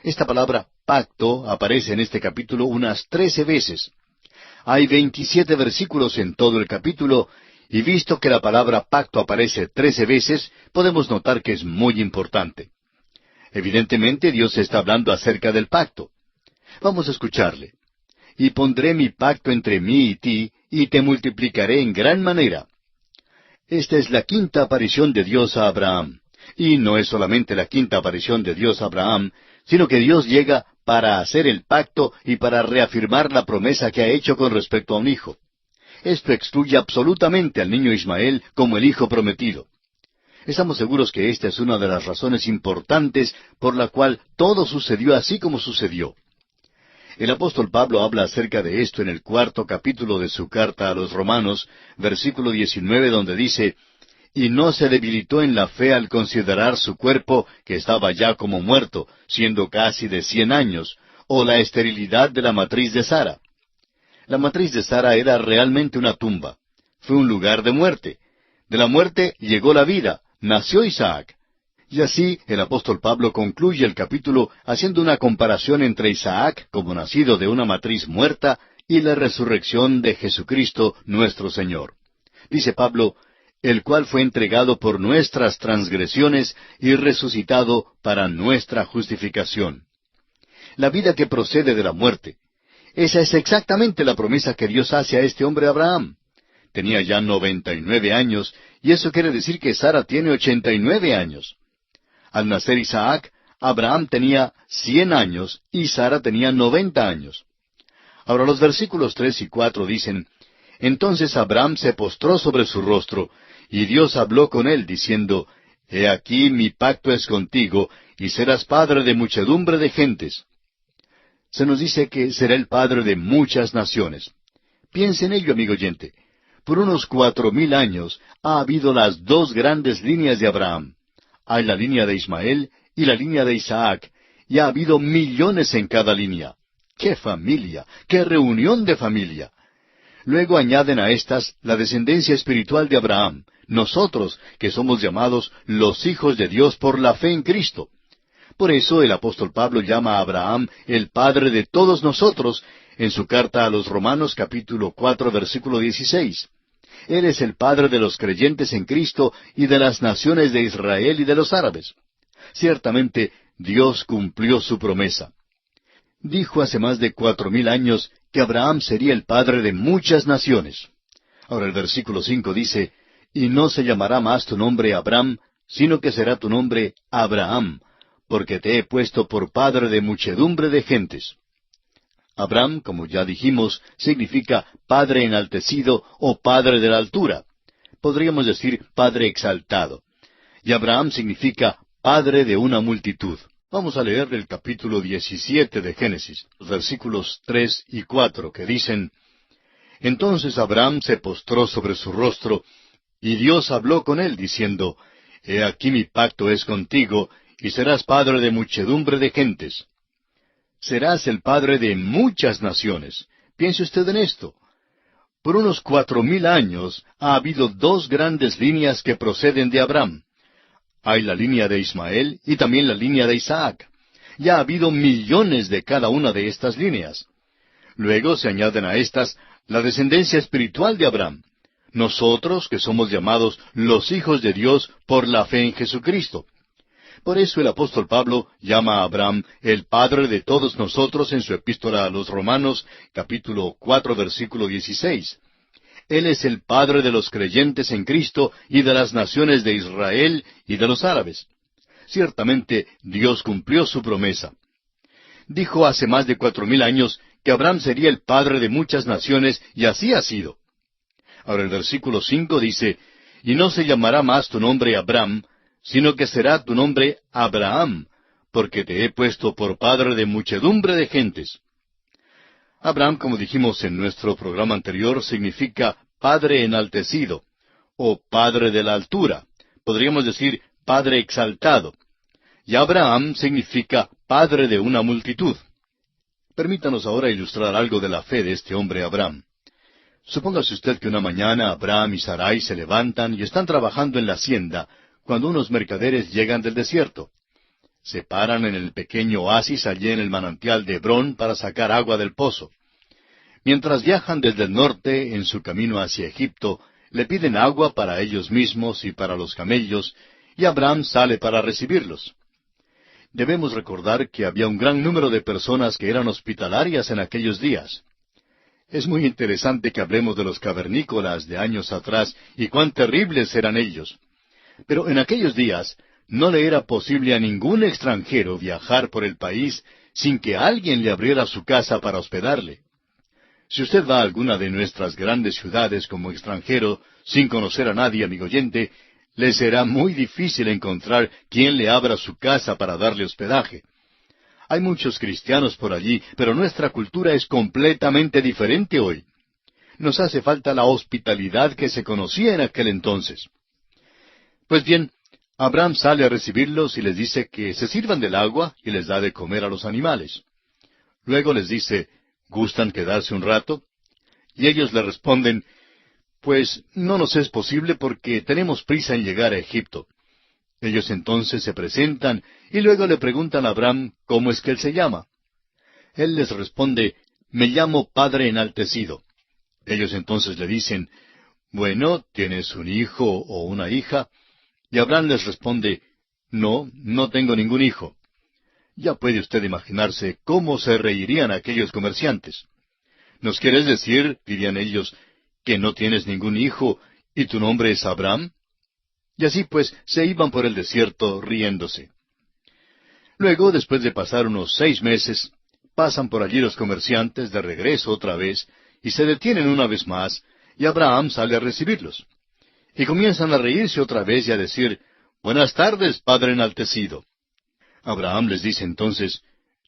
Esta palabra pacto aparece en este capítulo unas 13 veces. Hay 27 versículos en todo el capítulo, y visto que la palabra pacto aparece 13 veces, podemos notar que es muy importante. Evidentemente Dios está hablando acerca del pacto. Vamos a escucharle. Y pondré mi pacto entre mí y ti, y te multiplicaré en gran manera. Esta es la quinta aparición de Dios a Abraham. Y no es solamente la quinta aparición de Dios a Abraham, sino que Dios llega para hacer el pacto y para reafirmar la promesa que ha hecho con respecto a un hijo. Esto excluye absolutamente al niño Ismael como el hijo prometido. Estamos seguros que esta es una de las razones importantes por la cual todo sucedió así como sucedió. El apóstol Pablo habla acerca de esto en el 4º capítulo de su carta a los Romanos, versículo 19, donde dice: «Y no se debilitó en la fe al considerar su cuerpo, que estaba ya como muerto, siendo casi de 100 años, o la esterilidad de la matriz de Sara». La matriz de Sara era realmente una tumba. Fue un lugar de muerte. De la muerte llegó la vida, nació Isaac. Y así el apóstol Pablo concluye el capítulo haciendo una comparación entre Isaac, como nacido de una matriz muerta, y la resurrección de Jesucristo nuestro Señor. Dice Pablo: «el cual fue entregado por nuestras transgresiones y resucitado para nuestra justificación». La vida que procede de la muerte. Esa es exactamente la promesa que Dios hace a este hombre Abraham. Tenía ya 99 años, y eso quiere decir que Sara tiene 89 años. Al nacer Isaac, Abraham tenía 100 años y Sara tenía 90 años. Ahora los versículos 3 y 4 dicen: «Entonces Abraham se postró sobre su rostro, y Dios habló con él, diciendo: He aquí mi pacto es contigo, y serás padre de muchedumbre de gentes». Se nos dice que será el padre de muchas naciones. Piense en ello, amigo oyente. Por unos 4000 años ha habido las dos grandes líneas de Abraham. Hay la línea de Ismael y la línea de Isaac, y ha habido millones en cada línea. ¡Qué familia! ¡Qué reunión de familia! Luego añaden a estas la descendencia espiritual de Abraham, nosotros que somos llamados los hijos de Dios por la fe en Cristo. Por eso el apóstol Pablo llama a Abraham el padre de todos nosotros en su carta a los Romanos capítulo 4 versículo 16. Él es el padre de los creyentes en Cristo y de las naciones de Israel y de los árabes. Ciertamente Dios cumplió su promesa. Dijo hace más de 4000 años que Abraham sería el padre de muchas naciones. Ahora el versículo 5 dice: «Y no se llamará más tu nombre Abram, sino que será tu nombre Abraham, porque te he puesto por padre de muchedumbre de gentes». Abram, como ya dijimos, significa padre enaltecido o padre de la altura. Podríamos decir padre exaltado. Y Abraham significa padre de una multitud. Vamos a leer el capítulo 17 de Génesis, los versículos 3 y 4, que dicen: «Entonces Abraham se postró sobre su rostro, y Dios habló con él, diciendo: He aquí mi pacto es contigo, y serás padre de muchedumbre de gentes». Serás el padre de muchas naciones. Piense usted en esto. Por unos 4000 años ha habido dos grandes líneas que proceden de Abraham. Hay la línea de Ismael y también la línea de Isaac. Ya ha habido millones de cada una de estas líneas. Luego se añaden a estas la descendencia espiritual de Abraham. Nosotros que somos llamados los hijos de Dios por la fe en Jesucristo. Por eso el apóstol Pablo llama a Abraham el padre de todos nosotros en su epístola a los Romanos, capítulo 4, versículo 16. Él es el padre de los creyentes en Cristo y de las naciones de Israel y de los árabes. Ciertamente Dios cumplió su promesa. Dijo hace más de 4000 años que Abraham sería el padre de muchas naciones, y así ha sido. Ahora el versículo 5 dice: «Y no se llamará más tu nombre Abraham, sino que será tu nombre Abraham, porque te he puesto por padre de muchedumbre de gentes». Abraham, como dijimos en nuestro programa anterior, significa padre enaltecido, o padre de la altura. Podríamos decir padre exaltado. Y Abraham significa padre de una multitud. Permítanos ahora ilustrar algo de la fe de este hombre Abraham. Supóngase usted que una mañana Abraham y Sarai se levantan y están trabajando en la hacienda, cuando unos mercaderes llegan del desierto. Se paran en el pequeño oasis allí en el manantial de Hebrón para sacar agua del pozo. Mientras viajan desde el norte en su camino hacia Egipto, le piden agua para ellos mismos y para los camellos, y Abraham sale para recibirlos. Debemos recordar que había un gran número de personas que eran hospitalarias en aquellos días. Es muy interesante que hablemos de los cavernícolas de años atrás y cuán terribles eran ellos. Pero en aquellos días no le era posible a ningún extranjero viajar por el país sin que alguien le abriera su casa para hospedarle. Si usted va a alguna de nuestras grandes ciudades como extranjero, sin conocer a nadie, amigo oyente, le será muy difícil encontrar quien le abra su casa para darle hospedaje. Hay muchos cristianos por allí, pero nuestra cultura es completamente diferente hoy. Nos hace falta la hospitalidad que se conocía en aquel entonces. Pues bien, Abraham sale a recibirlos y les dice que se sirvan del agua y les da de comer a los animales. Luego les dice, ¿gustan quedarse un rato? Y ellos le responden, pues no nos es posible porque tenemos prisa en llegar a Egipto. Ellos entonces se presentan y luego le preguntan a Abraham cómo es que él se llama. Él les responde, me llamo Padre Enaltecido. Ellos entonces le dicen, bueno, ¿tienes un hijo o una hija? Y Abraham les responde, no, no tengo ningún hijo. Ya puede usted imaginarse cómo se reirían aquellos comerciantes. ¿Nos quieres decir, dirían ellos, que no tienes ningún hijo y tu nombre es Abraham? Y así pues se iban por el desierto riéndose. Luego, después de pasar unos 6 meses, pasan por allí los comerciantes de regreso otra vez, y se detienen una vez más, y Abraham sale a recibirlos. Y comienzan a reírse otra vez y a decir, buenas tardes, Padre Enaltecido. Abraham les dice entonces,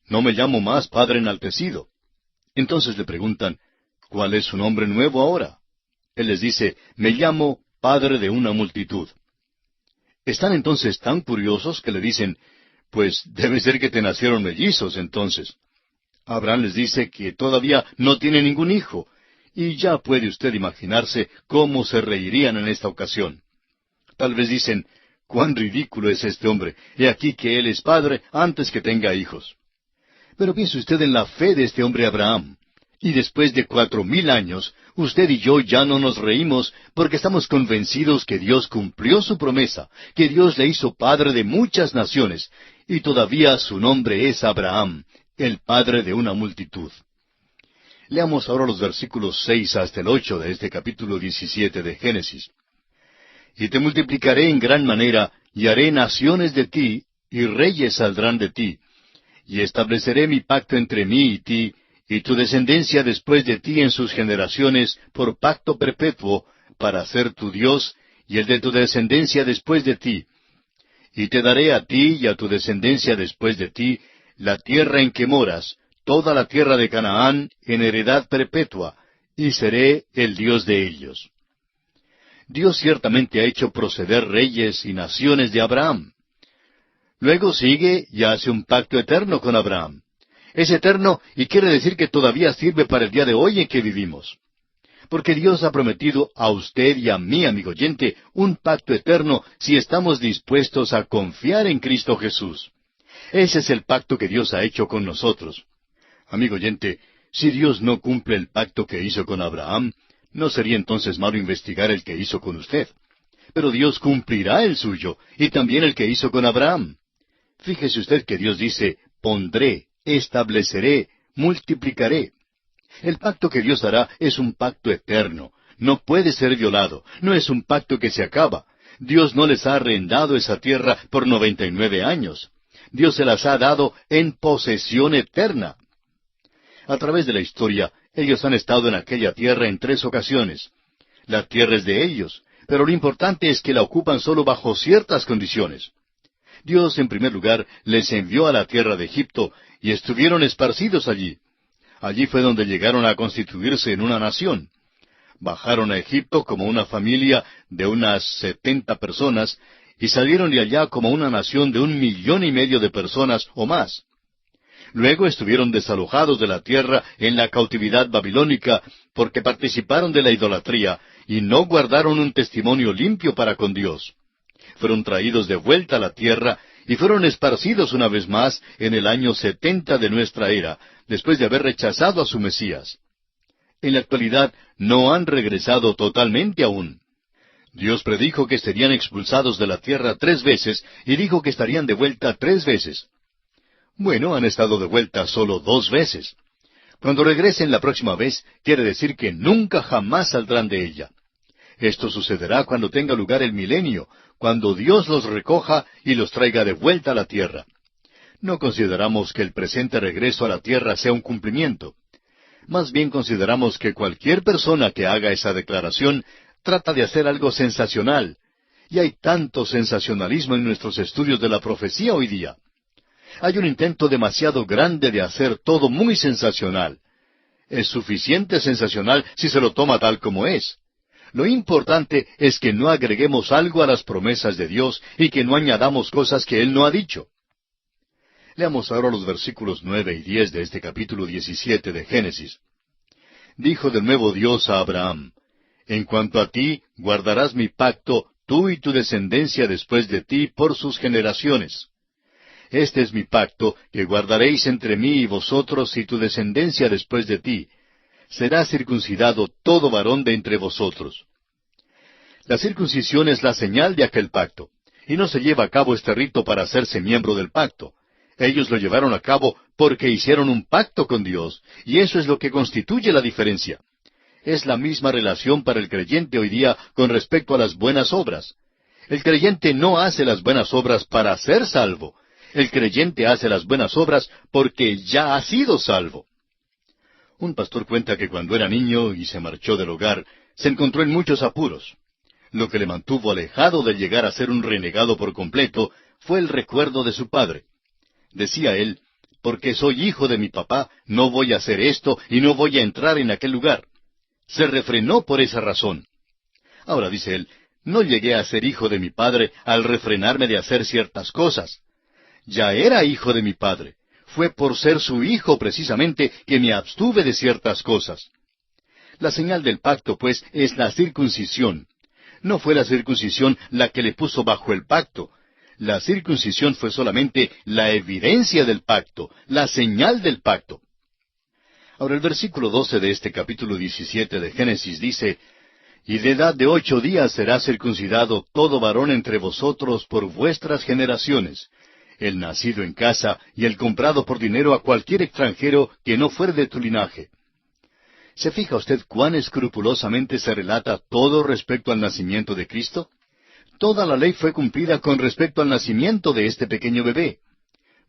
no me llamo más Padre Enaltecido. Entonces le preguntan, ¿cuál es su nombre nuevo ahora? Él les dice, me llamo Padre de una multitud. Están entonces tan curiosos que le dicen, pues debe ser que te nacieron mellizos entonces. Abraham les dice que todavía no tiene ningún hijo, y ya puede usted imaginarse cómo se reirían en esta ocasión. Tal vez dicen, cuán ridículo es este hombre, he aquí que él es padre antes que tenga hijos. Pero piense usted en la fe de este hombre Abraham. Y después de 4000 años, usted y yo ya no nos reímos porque estamos convencidos que Dios cumplió su promesa, que Dios le hizo padre de muchas naciones, y todavía su nombre es Abraham, el padre de una multitud. Leamos ahora los versículos 6 hasta el 8 de este capítulo 17 de Génesis. Y te multiplicaré en gran manera, y haré naciones de ti, y reyes saldrán de ti. Y estableceré mi pacto entre mí y ti, y tu descendencia después de ti en sus generaciones, por pacto perpetuo, para ser tu Dios, y el de tu descendencia después de ti. Y te daré a ti y a tu descendencia después de ti, la tierra en que moras, toda la tierra de Canaán, en heredad perpetua, y seré el Dios de ellos. Dios ciertamente ha hecho proceder reyes y naciones de Abraham. Luego sigue y hace un pacto eterno con Abraham. Es eterno y quiere decir que todavía sirve para el día de hoy en que vivimos. Porque Dios ha prometido a usted y a mí, amigo oyente, un pacto eterno si estamos dispuestos a confiar en Cristo Jesús. Ese es el pacto que Dios ha hecho con nosotros. Amigo oyente, si Dios no cumple el pacto que hizo con Abraham, no sería entonces malo investigar el que hizo con usted. Pero Dios cumplirá el suyo, y también el que hizo con Abraham. Fíjese usted que Dios dice, pondré, estableceré, multiplicaré. El pacto que Dios hará es un pacto eterno. No puede ser violado. No es un pacto que se acaba. Dios no les ha arrendado esa tierra por 99 años. Dios se las ha dado en posesión eterna. A través de la historia, ellos han estado en aquella tierra en 3 ocasiones. La tierra es de ellos, pero lo importante es que la ocupan solo bajo ciertas condiciones. Dios, en primer lugar, les envió a la tierra de Egipto y estuvieron esparcidos allí. Allí fue donde llegaron a constituirse en una nación. Bajaron a Egipto como una familia de unas 70 personas y salieron de allá como una nación de 1,5 millones de personas o más. Luego estuvieron desalojados de la tierra en la cautividad babilónica porque participaron de la idolatría y no guardaron un testimonio limpio para con Dios. Fueron traídos de vuelta a la tierra y fueron esparcidos una vez más en el año 70 de nuestra era, después de haber rechazado a su Mesías. En la actualidad no han regresado totalmente aún. Dios predijo que serían expulsados de la tierra 3 veces y dijo que estarían de vuelta 3 veces. Bueno, han estado de vuelta solo 2 veces. Cuando regresen la próxima vez, quiere decir que nunca jamás saldrán de ella. Esto sucederá cuando tenga lugar el milenio, cuando Dios los recoja y los traiga de vuelta a la tierra. No consideramos que el presente regreso a la tierra sea un cumplimiento. Más bien consideramos que cualquier persona que haga esa declaración trata de hacer algo sensacional. Y hay tanto sensacionalismo en nuestros estudios de la profecía hoy día. Hay un intento demasiado grande de hacer todo muy sensacional. Es suficiente sensacional si se lo toma tal como es. Lo importante es que no agreguemos algo a las promesas de Dios y que no añadamos cosas que Él no ha dicho. Leamos ahora los versículos 9 y 10 de este capítulo 17 de Génesis. Dijo de nuevo Dios a Abraham: En cuanto a ti, guardarás mi pacto, tú y tu descendencia después de ti por sus generaciones. Este es mi pacto, que guardaréis entre mí y vosotros y tu descendencia después de ti. Será circuncidado todo varón de entre vosotros. La circuncisión es la señal de aquel pacto, y no se lleva a cabo este rito para hacerse miembro del pacto. Ellos lo llevaron a cabo porque hicieron un pacto con Dios, y eso es lo que constituye la diferencia. Es la misma relación para el creyente hoy día con respecto a las buenas obras. El creyente no hace las buenas obras para ser salvo. El creyente hace las buenas obras porque ya ha sido salvo. Un pastor cuenta que cuando era niño y se marchó del hogar, se encontró en muchos apuros. Lo que le mantuvo alejado de llegar a ser un renegado por completo fue el recuerdo de su padre. Decía él: porque soy hijo de mi papá, no voy a hacer esto y no voy a entrar en aquel lugar. Se refrenó por esa razón. Ahora, dice él, no llegué a ser hijo de mi padre al refrenarme de hacer ciertas cosas. Ya era hijo de mi padre. Fue por ser su hijo precisamente que me abstuve de ciertas cosas. La señal del pacto, pues, es la circuncisión. No fue la circuncisión la que le puso bajo el pacto. La circuncisión fue solamente la evidencia del pacto, la señal del pacto. Ahora el versículo 12 de este capítulo 17 de Génesis dice: Y de edad de 8 días será circuncidado todo varón entre vosotros por vuestras generaciones, el nacido en casa y el comprado por dinero a cualquier extranjero que no fuere de tu linaje. ¿Se fija usted cuán escrupulosamente se relata todo respecto al nacimiento de Cristo? Toda la ley fue cumplida con respecto al nacimiento de este pequeño bebé.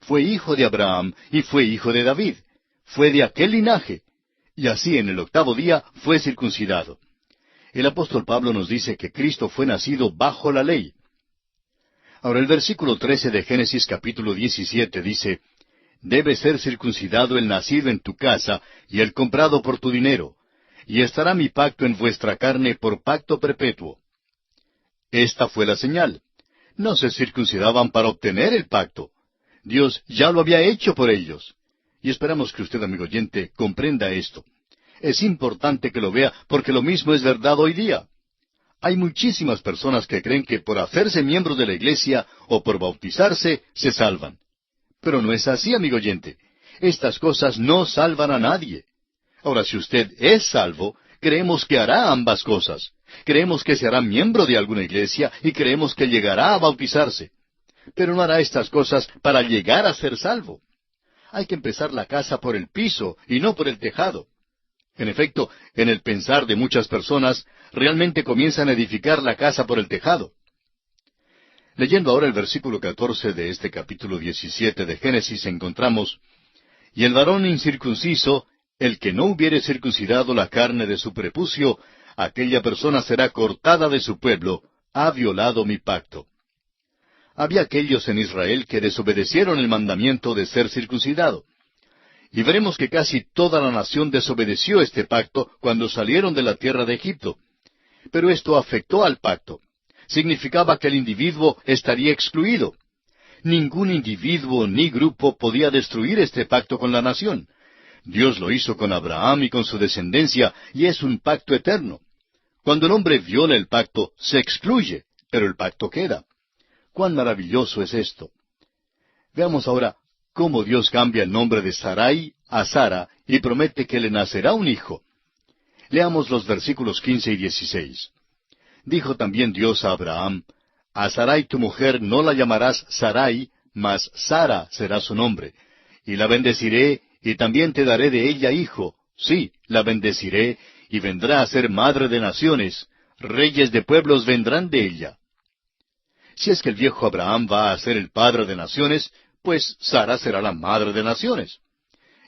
Fue hijo de Abraham y fue hijo de David. Fue de aquel linaje. Y así en el 8º día fue circuncidado. El apóstol Pablo nos dice que Cristo fue nacido bajo la ley. Ahora el versículo 13 de Génesis capítulo 17 dice: Debe ser circuncidado el nacido en tu casa y el comprado por tu dinero, y estará mi pacto en vuestra carne por pacto perpetuo. Esta fue la señal. No se circuncidaban para obtener el pacto. Dios ya lo había hecho por ellos. Y esperamos que usted, amigo oyente, comprenda esto. Es importante que lo vea porque lo mismo es verdad hoy día. Hay muchísimas personas que creen que por hacerse miembros de la iglesia o por bautizarse se salvan. Pero no es así, amigo oyente. Estas cosas no salvan a nadie. Ahora, si usted es salvo, creemos que hará ambas cosas. Creemos que se hará miembro de alguna iglesia y creemos que llegará a bautizarse. Pero no hará estas cosas para llegar a ser salvo. Hay que empezar la casa por el piso y no por el tejado. En efecto, en el pensar de muchas personas, realmente comienzan a edificar la casa por el tejado. Leyendo ahora el versículo 14 de este capítulo 17 de Génesis, encontramos: Y el varón incircunciso, el que no hubiere circuncidado la carne de su prepucio, aquella persona será cortada de su pueblo, ha violado mi pacto. Había aquellos en Israel que desobedecieron el mandamiento de ser circuncidado. Y veremos que casi toda la nación desobedeció este pacto cuando salieron de la tierra de Egipto. Pero esto afectó al pacto. Significaba que el individuo estaría excluido. Ningún individuo ni grupo podía destruir este pacto con la nación. Dios lo hizo con Abraham y con su descendencia, y es un pacto eterno. Cuando el hombre viola el pacto, se excluye, pero el pacto queda. ¡Cuán maravilloso es esto! Veamos ahora cómo Dios cambia el nombre de Sarai a Sara y promete que le nacerá un hijo. Leamos los versículos 15 y 16. Dijo también Dios a Abraham: A Sarai tu mujer no la llamarás Sarai, mas Sara será su nombre. Y la bendeciré, y también te daré de ella hijo. Sí, la bendeciré, y vendrá a ser madre de naciones. Reyes de pueblos vendrán de ella. Si es que el viejo Abraham va a ser el padre de naciones, pues Sara será la madre de naciones.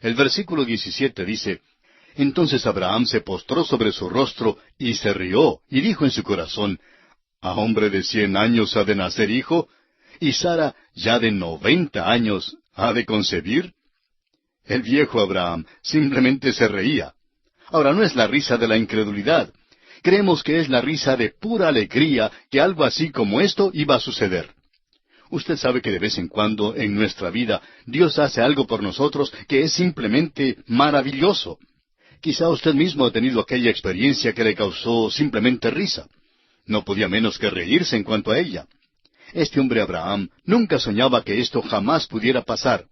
El versículo 17 dice, entonces Abraham se postró sobre su rostro y se rió, y dijo en su corazón, ¿a hombre de 100 años ha de nacer hijo? ¿Y Sara, ya de 90 años, ha de concebir? El viejo Abraham simplemente se reía. Ahora, no es la risa de la incredulidad. Creemos que es la risa de pura alegría que algo así como esto iba a suceder. Usted sabe que de vez en cuando en nuestra vida Dios hace algo por nosotros que es simplemente maravilloso. Quizá usted mismo ha tenido aquella experiencia que le causó simplemente risa. No podía menos que reírse en cuanto a ella. Este hombre Abraham nunca soñaba que esto jamás pudiera pasar.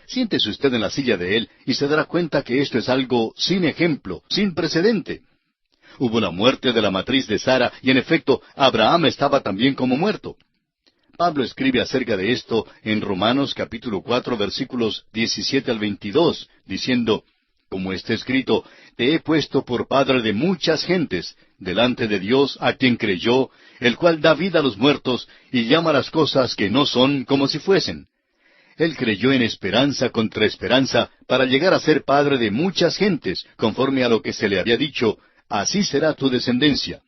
Siéntese usted en la silla de él y se dará cuenta que esto es algo sin ejemplo, sin precedente. Hubo la muerte de la matriz de Sara y en efecto Abraham estaba también como muerto. Pablo escribe acerca de esto en Romanos capítulo 4 versículos 17 al 22, diciendo, como está escrito, te he puesto por padre de muchas gentes, delante de Dios a quien creyó, el cual da vida a los muertos y llama las cosas que no son como si fuesen. Él creyó en esperanza contra esperanza para llegar a ser padre de muchas gentes, conforme a lo que se le había dicho, así será tu descendencia.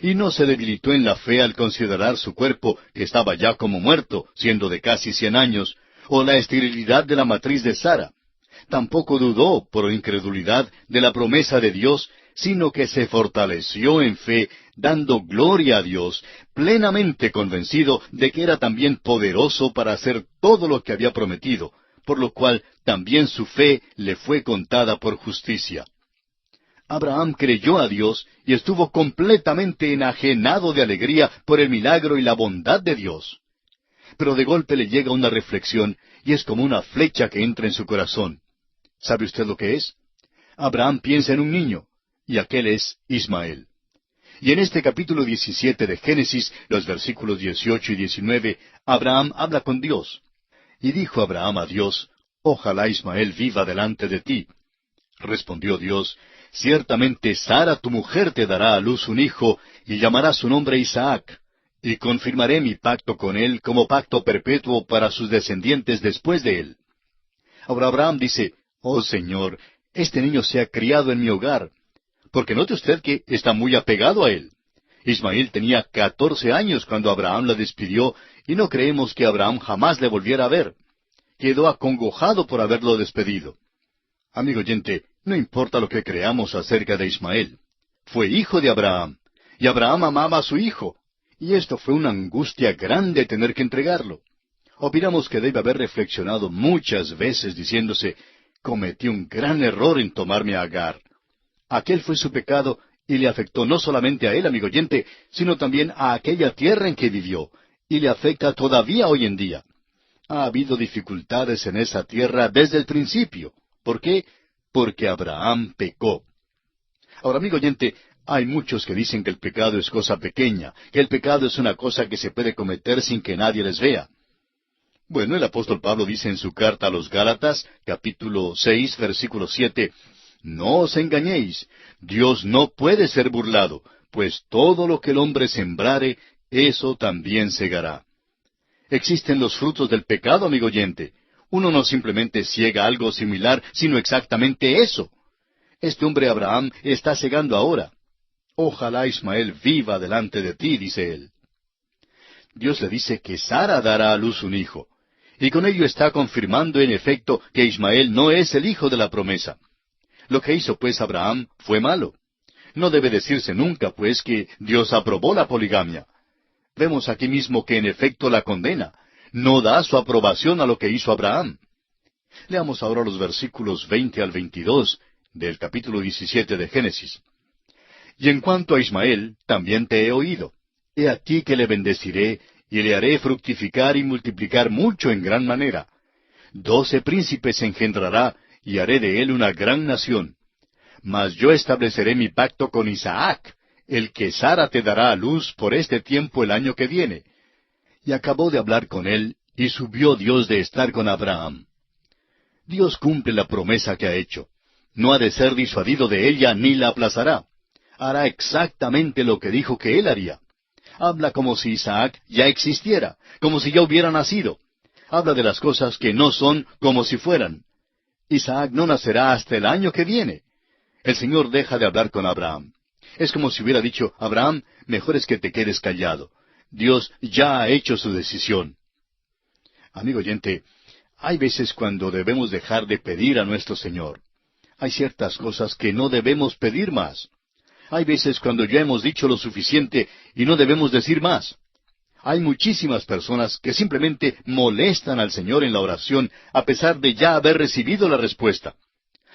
Y no se debilitó en la fe al considerar su cuerpo, que estaba ya como muerto, siendo de casi 100 años, o la esterilidad de la matriz de Sara. Tampoco dudó, por incredulidad, de la promesa de Dios, sino que se fortaleció en fe, dando gloria a Dios, plenamente convencido de que era también poderoso para hacer todo lo que había prometido, por lo cual también su fe le fue contada por justicia. Abraham creyó a Dios y estuvo completamente enajenado de alegría por el milagro y la bondad de Dios. Pero de golpe le llega una reflexión y es como una flecha que entra en su corazón. ¿Sabe usted lo que es? Abraham piensa en un niño, y aquel es Ismael. Y en este capítulo 17 de Génesis, los versículos 18 y 19, Abraham habla con Dios. Y dijo Abraham a Dios, ojalá Ismael viva delante de ti. Respondió Dios, ciertamente Sara tu mujer te dará a luz un hijo, y llamará su nombre Isaac. Y confirmaré mi pacto con él como pacto perpetuo para sus descendientes después de él. Ahora Abraham dice, oh Señor, este niño se ha criado en mi hogar, porque note usted que está muy apegado a él. Ismael tenía 14 años cuando Abraham la despidió, y no creemos que Abraham jamás le volviera a ver. Quedó acongojado por haberlo despedido. Amigo oyente, no importa lo que creamos acerca de Ismael. Fue hijo de Abraham, y Abraham amaba a su hijo, y esto fue una angustia grande tener que entregarlo. Opinamos que debe haber reflexionado muchas veces diciéndose, cometí un gran error en tomarme a Agar. Aquel fue su pecado y le afectó no solamente a él, amigo oyente, sino también a aquella tierra en que vivió, y le afecta todavía hoy en día. Ha habido dificultades en esa tierra desde el principio. ¿Por qué? Porque Abraham pecó. Ahora, amigo oyente, hay muchos que dicen que el pecado es cosa pequeña, que el pecado es una cosa que se puede cometer sin que nadie les vea. Bueno, el apóstol Pablo dice en su carta a los Gálatas, capítulo 6, versículo 7, no os engañéis, Dios no puede ser burlado, pues todo lo que el hombre sembrare, eso también segará. Existen los frutos del pecado, amigo oyente. Uno no simplemente ciega algo similar, sino exactamente eso. Este hombre Abraham está cegando ahora. Ojalá Ismael viva delante de ti, dice él. Dios le dice que Sara dará a luz un hijo. Y con ello está confirmando en efecto que Ismael no es el hijo de la promesa. Lo que hizo pues Abraham fue malo. No debe decirse nunca pues que Dios aprobó la poligamia. Vemos aquí mismo que en efecto la condena. No da su aprobación a lo que hizo Abraham. Leamos ahora los versículos 20 al 22 del capítulo 17 de Génesis. Y en cuanto a Ismael, también te he oído. He aquí que le bendeciré, y le haré fructificar y multiplicar mucho en gran manera. 12 príncipes engendrará, y haré de él una gran nación. Mas yo estableceré mi pacto con Isaac, el que Sara te dará a luz por este tiempo el año que viene. Y acabó de hablar con él, y subió Dios de estar con Abraham. Dios cumple la promesa que ha hecho. No ha de ser disuadido de ella, ni la aplazará. Hará exactamente lo que dijo que él haría. Habla como si Isaac ya existiera, como si ya hubiera nacido. Habla de las cosas que no son como si fueran. Isaac no nacerá hasta el año que viene. El Señor deja de hablar con Abraham. Es como si hubiera dicho, Abraham, mejor es que te quedes callado. Dios ya ha hecho su decisión. Amigo oyente, hay veces cuando debemos dejar de pedir a nuestro Señor. Hay ciertas cosas que no debemos pedir más. Hay veces cuando ya hemos dicho lo suficiente y no debemos decir más. Hay muchísimas personas que simplemente molestan al Señor en la oración a pesar de ya haber recibido la respuesta.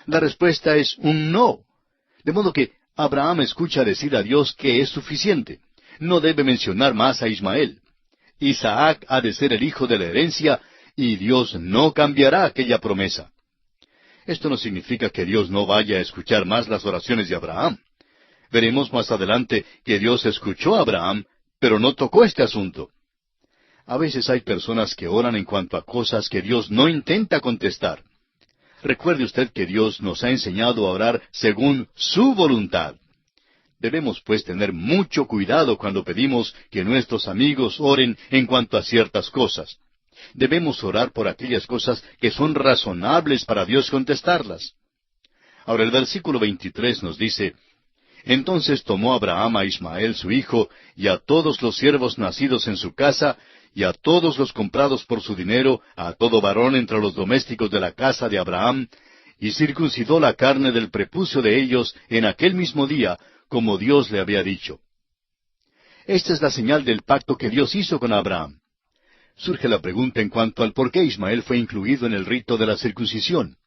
La respuesta es un no. De modo que Abraham escucha decir a Dios que es suficiente. No debe mencionar más a Ismael. Isaac ha de ser el hijo de la herencia y Dios no cambiará aquella promesa. Esto no significa que Dios no vaya a escuchar más las oraciones de Abraham. Veremos más adelante que Dios escuchó a Abraham, pero no tocó este asunto. A veces hay personas que oran en cuanto a cosas que Dios no intenta contestar. Recuerde usted que Dios nos ha enseñado a orar según su voluntad. Debemos pues tener mucho cuidado cuando pedimos que nuestros amigos oren en cuanto a ciertas cosas. Debemos orar por aquellas cosas que son razonables para Dios contestarlas. Ahora el versículo 23 nos dice, Entonces tomó Abraham a Ismael su hijo, y a todos los siervos nacidos en su casa, y a todos los comprados por su dinero, a todo varón entre los domésticos de la casa de Abraham, y circuncidó la carne del prepucio de ellos en aquel mismo día, como Dios le había dicho. Esta es la señal del pacto que Dios hizo con Abraham. Surge la pregunta en cuanto al por qué Ismael fue incluido en el rito de la circuncisión.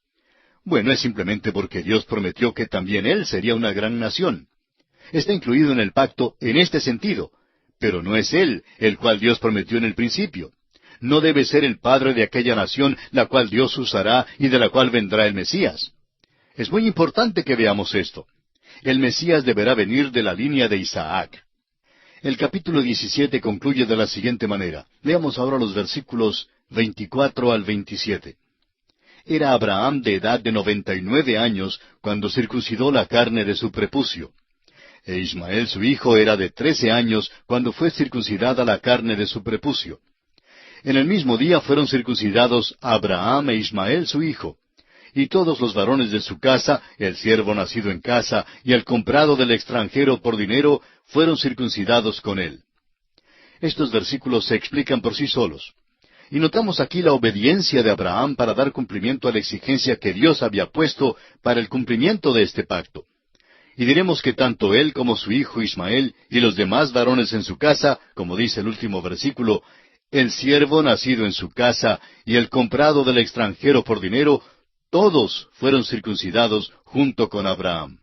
Bueno, es simplemente porque Dios prometió que también él sería una gran nación. Está incluido en el pacto en este sentido, pero no es él el cual Dios prometió en el principio. No debe ser el padre de aquella nación la cual Dios usará y de la cual vendrá el Mesías. Es muy importante que veamos esto. El Mesías deberá venir de la línea de Isaac. El capítulo 17 concluye de la siguiente manera. Leamos ahora los versículos 24 al 27. Era Abraham de edad de 99 años cuando circuncidó la carne de su prepucio. E Ismael su hijo era de 13 años cuando fue circuncidada la carne de su prepucio. En el mismo día fueron circuncidados Abraham e Ismael su hijo. Y todos los varones de su casa, el siervo nacido en casa y el comprado del extranjero por dinero, fueron circuncidados con él. Estos versículos se explican por sí solos. Y notamos aquí la obediencia de Abraham para dar cumplimiento a la exigencia que Dios había puesto para el cumplimiento de este pacto. Y diremos que tanto él como su hijo Ismael y los demás varones en su casa, como dice el último versículo, el siervo nacido en su casa y el comprado del extranjero por dinero, todos fueron circuncidados junto con Abraham.